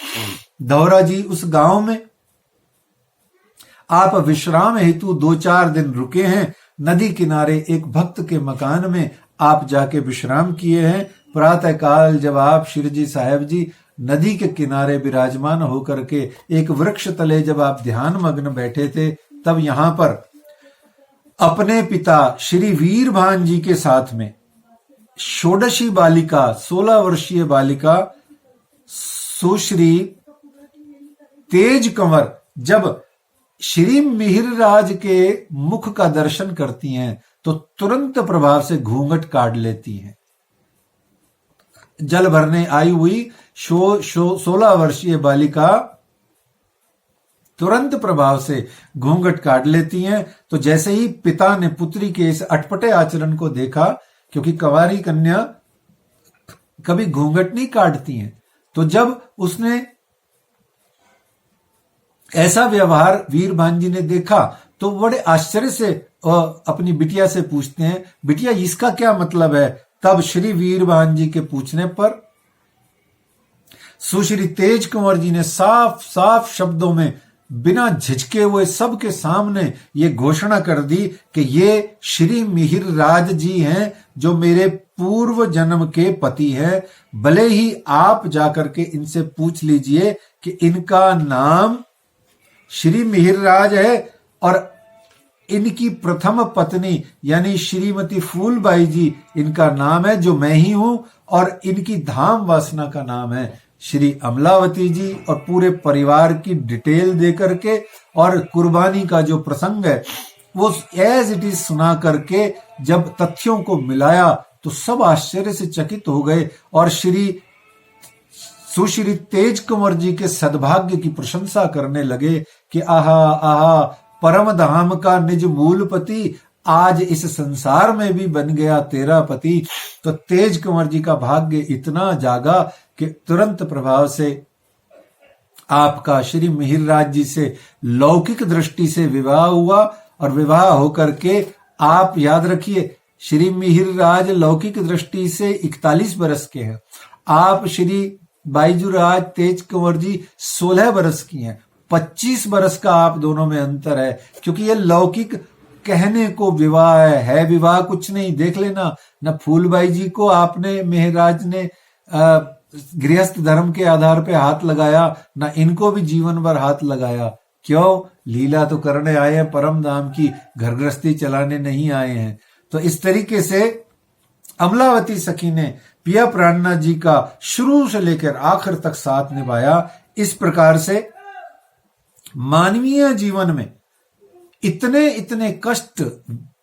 धौरा जी, उस गांव में आप विश्राम हेतु 2-4 दिन रुके हैं। नदी किनारे एक भक्त के मकान में आप जाके विश्राम किए हैं। प्रातः काल जब आप श्री जी साहेब जी नदी के किनारे विराजमान होकर के एक वृक्ष तले जब आप ध्यान मग्न बैठे थे, तब यहां पर अपने पिता श्री वीरभान जी के साथ में षोडशी बालिका, 16 वर्षीय बालिका सुश्री तेज कंवर जब श्री मिहिरराज के मुख का दर्शन करती हैं तो तुरंत प्रभाव से घूंघट काट लेती हैं। जल भरने आई हुई 16 वर्षीय बालिका तुरंत प्रभाव से घूंघट काट लेती हैं। तो जैसे ही पिता ने पुत्री के इस अटपटे आचरण को देखा, क्योंकि कंवारी कन्या कभी घूंघट नहीं काटती हैं, तो जब उसने ऐसा व्यवहार वीरभान जी ने देखा तो बड़े आश्चर्य से अपनी बिटिया से पूछते हैं, बिटिया इसका क्या मतलब है? तब श्री वीरभान जी के पूछने पर सुश्री तेज कुंवर जी ने साफ साफ शब्दों में बिना झिझके हुए सबके सामने ये घोषणा कर दी कि ये श्री मिहिर राज जी हैं, जो मेरे पूर्व जन्म के पति हैं। भले ही आप जाकर के इनसे पूछ लीजिए कि इनका नाम श्री मिहिर राज है और इनकी प्रथम पत्नी यानी श्रीमती फूलबाई जी इनका नाम है, जो मैं ही हूं, और इनकी धाम वासना का नाम है श्री अमलावती जी। और पूरे परिवार की डिटेल दे करके और कुर्बानी का जो प्रसंग है वो एज इट इज सुना करके जब तथ्यों को मिलाया तो सब आश्चर्य से चकित हो गए और सुश्री तेज कुंवर जी के सद्भाग्य की प्रशंसा करने लगे कि आहा आहा, परम धाम का निज मूल पति आज इस संसार में भी बन गया तेरा पति। तो तेज कुंवर जी का भाग्य इतना जागा कि तुरंत प्रभाव से आपका श्री मिहिर राज जी से लौकिक दृष्टि से विवाह हुआ। और विवाह होकर के आप याद रखिए, श्री मिहिर राज लौकिक दृष्टि से 41 बरस के हैं, आप श्री बाईजूराज तेज कुंवर जी 16 बरस की हैं। 25 बरस का आप दोनों में अंतर है, क्योंकि ये लौकिक कहने को विवाह है विवाह कुछ नहीं। देख लेना, न फूलबाई जी को आपने मेहराज ने गृहस्थ धर्म के आधार पे हाथ लगाया, न इनको भी जीवन भर हाथ लगाया। क्यों? लीला तो करने आए हैं, परम धाम की घर गृहस्थी चलाने नहीं आए हैं। तो इस तरीके से अमलावती सखी ने पिया प्राणनाथ जी का शुरू से लेकर आखिर तक साथ निभाया। इस प्रकार से मानवीय जीवन में इतने इतने कष्ट,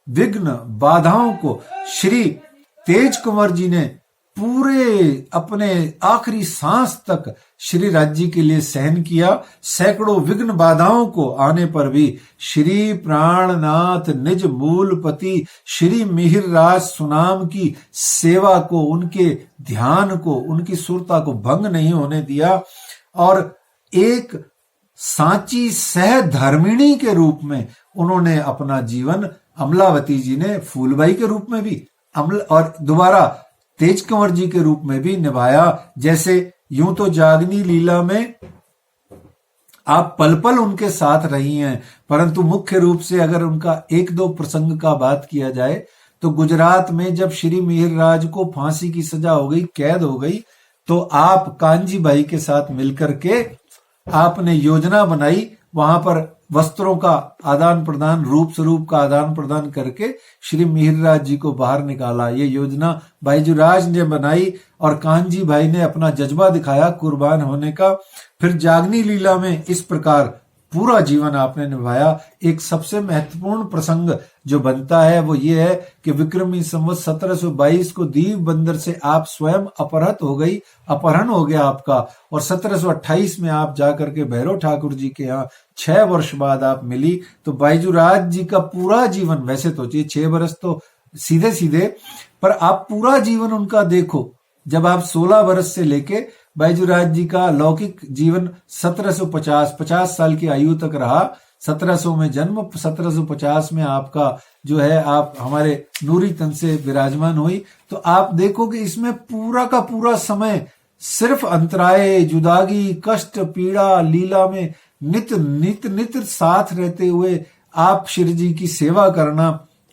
विघ्न, बाधाओं को श्री तेज कुंवर जी ने पूरे अपने आखिरी सांस तक श्री राज्य के लिए सहन किया। सैकड़ों विघ्न बाधाओं को आने पर भी श्री प्राणनाथ निज मूल पति श्री मिहिर राज सुनाम की सेवा को, उनके ध्यान को, उनकी सुरता को भंग नहीं होने दिया। और एक सांची सहधर्मिणी के रूप में उन्होंने अपना जीवन, अमलावती जी ने फूलबाई के रूप में भी और दोबारा तेज कुंवर जी के रूप में भी निभाया। जैसे यूं तो जागनी लीला में आप पल पल उनके साथ रही हैं, परंतु मुख्य रूप से अगर उनका एक दो प्रसंग का बात किया जाए तो गुजरात में जब श्री मिहिर राज को फांसी की सजा हो गई, कैद हो गई, तो आप कांजी भाई के साथ मिलकर के आपने योजना बनाई, वहां पर वस्त्रों का आदान प्रदान, रूप स्वरूप का आदान प्रदान करके श्री मिहिर राज जी को बाहर निकाला। ये योजना बाईजूराज ने बनाई और कांजी भाई ने अपना जज्बा दिखाया कुर्बान होने का। फिर जागनी लीला में इस प्रकार पूरा जीवन आपने निभाया। एक सबसे महत्वपूर्ण प्रसंग जो बनता है वो ये है कि विक्रमी संवत 1722 को दीव बंदर से आप स्वयं अपहरण हो गया आपका, और 1728 में आप जाकर के भैरव ठाकुर जी के यहाँ 6 वर्ष बाद आप मिली। तो बाईजूराज जी का पूरा जीवन, वैसे तो 6 वर्ष तो सीधे सीधे, पर आप पूरा जीवन उनका देखो। जब आप 16 वर्ष से लेके बाईजूराज जी का लौकिक जीवन 50 साल की आयु तक रहा। 1700 में जन्म, 1750 में आपका जो है आप हमारे नूरी तन से विराजमान हुई। तो आप देखो कि इसमें पूरा का पूरा समय सिर्फ अंतराय, जुदागी, कष्ट, पीड़ा, लीला में नित साथ रहते हुए आप श्री जी की सेवा करना।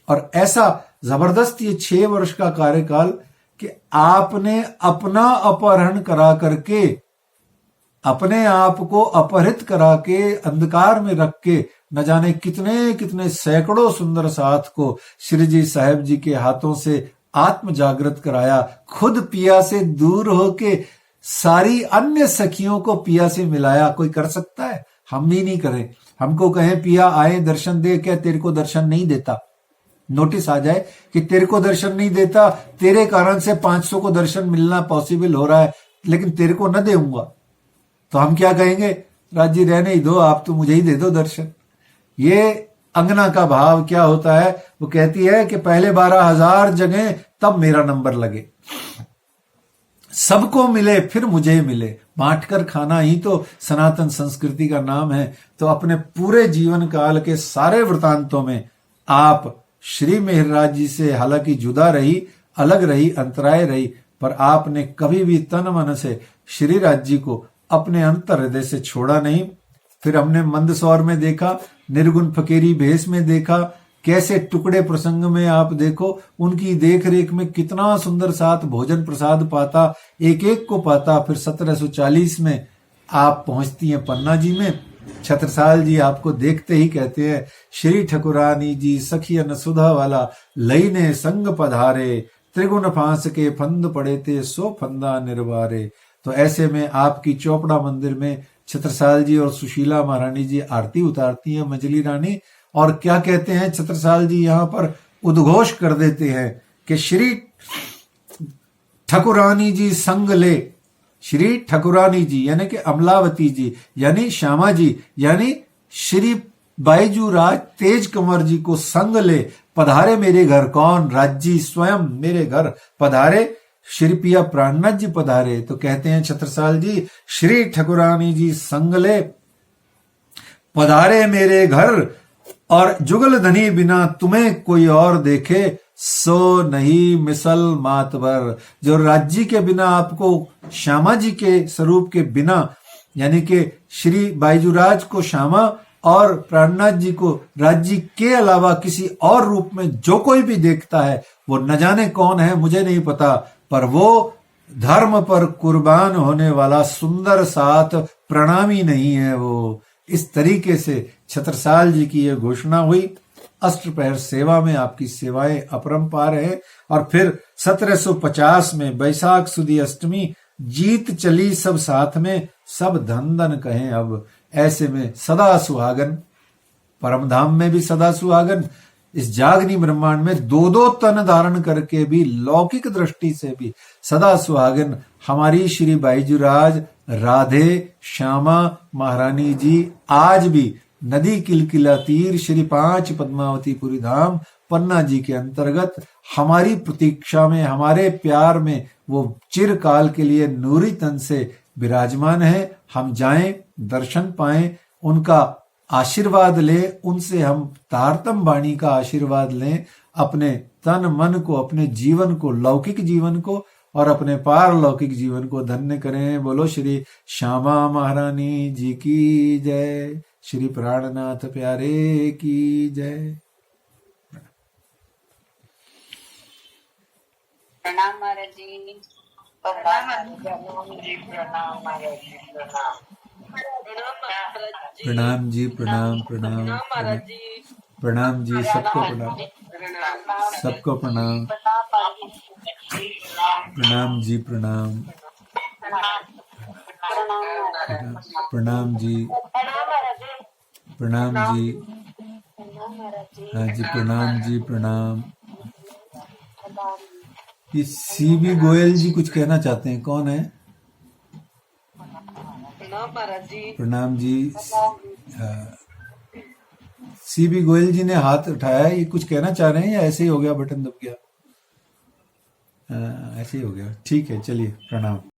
और ऐसा जबरदस्त ये 6 वर्ष का कार्यकाल कि आपने अपना अपहरण करा करके, अपने आप को अपहरित करा के, अंधकार में रख के न जाने कितने कितने सैकड़ों सुंदर साथ को श्री जी साहेब जी के हाथों से आत्म जागृत कराया। खुद पिया से दूर होके सारी अन्य सखियों को पिया से मिलाया। कोई कर सकता है? हम भी नहीं करें। हमको कहें पिया आए दर्शन दे, क्या तेरे को दर्शन नहीं देता? नोटिस आ जाए कि तेरे को दर्शन नहीं देता, तेरे कारण से 500 को दर्शन मिलना पॉसिबल हो रहा है, लेकिन तेरे को न दूंगा, तो हम क्या कहेंगे? राज जी रहने ही दो, आप तो मुझे ही दे दो दर्शन। ये अंगना का भाव क्या होता है? वो कहती है कि पहले 12,000 जगह तब मेरा नंबर लगे, सबको मिले फिर मुझे मिले। बांटकर खाना ही तो सनातन संस्कृति का नाम है। तो अपने पूरे जीवन काल के सारे वृतांतों में आप श्री मेहरराज जी से हालांकि जुदा रही, अलग रही, अंतराय रही, पर आपने कभी भी तन मन से श्री राज जी को अपने अंतर हृदय से छोड़ा नहीं। फिर हमने मंदसौर में देखा, निर्गुण फकीरी भेष में देखा, कैसे टुकड़े प्रसंग में आप देखो उनकी देख रेख में कितना सुंदर साथ भोजन प्रसाद पाता, एक एक को पाता। फिर 1740 में आप पहुंचती हैं पन्ना जी में। छत्रसाल जी आपको देखते ही कहते हैं, श्री ठकुरानी जी सखियन सुधा वाला लईने संग पधारे, त्रिगुण फांस के फंद पड़े थे सो फंदा निर्वारे। तो ऐसे में आपकी चौपड़ा मंदिर में छत्रसाल जी और सुशीला महारानी जी आरती उतारती हैं, मंजली रानी। और क्या कहते हैं छत्रसाल जी यहां पर उद्घोष कर देते हैं कि श्री ठकुरानी जी संग ले। श्री ठकुरानी जी यानी कि अमलावती जी, यानी श्यामा जी, यानी श्री बाईजू राज तेज कंवर जी को संग ले। पधारे मेरे घर कौन? राज जी स्वयं मेरे घर पधारे, श्री पिया प्राणनाथ जी पधारे। तो कहते हैं छत्रसाल जी, श्री ठकुरानी जी संग ले, पधारे मेरे घर, और जुगल धनी बिना तुम्हें कोई और देखे, सो नहीं मिसल मातबर। जो राज्य के बिना आपको, श्यामा जी के स्वरूप के बिना, यानी कि श्री बाईजूराज को श्यामा और प्राणनाथ जी को राज्य के अलावा किसी और रूप में जो कोई भी देखता है, वो न जाने कौन है, मुझे नहीं पता, पर वो धर्म पर कुर्बान होने वाला सुंदर साथ प्रणामी नहीं है वो। इस तरीके से छत्रसाल जी की यह घोषणा हुई। अष्टप्रहर सेवा में आपकी सेवाएं अपरंपार है। और फिर 1750 में बैसाख सुदी अष्टमी, जीत चली सब साथ में, सब धन धन कहें अब। ऐसे में सदा सुहागन, परमधाम में भी सदा सुहागन, इस जागनी ब्रह्मांड में दो दो तन धारण करके भी लौकिक दृष्टि से भी सदा सुहागन हमारी श्री बाईजूराज राधे श्यामा महारानी जी आज भी नदी किलकिला तीर श्री 5 पद्मावतीपुरी धाम पन्ना जी के अंतर्गत हमारी प्रतीक्षा में, हमारे प्यार में वो चिरकाल के लिए नूरी तन से विराजमान है। हम जाएं, दर्शन पाएं, उनका आशीर्वाद लें, उनसे हम तारतम वाणी का आशीर्वाद लें, अपने तन मन को, अपने जीवन को, लौकिक जीवन को और अपने पारलौकिक जीवन को धन्य करें। बोलो श्री श्यामा महारानी जी की जय, श्री प्राणनाथ प्यारे की जय। प्रणाम महाराज जी। प्रणाम जी, प्रणाम प्रणाम प्रणाम जी, सबको प्रणाम, सबको प्रणाम, प्रणाम जी, प्रणाम प्रणाम जी, प्रणाम जी, हाँ जी, प्रणाम जी, प्रणाम। ये सीबी गोयल जी कुछ कहना चाहते हैं, कौन है? प्रणाम जी। सीबी गोयल जी ने हाथ उठाया, ये कुछ कहना चाह रहे हैं या ऐसे ही हो गया, बटन दब गया? ऐसे ही हो गया, ठीक है, चलिए प्रणाम।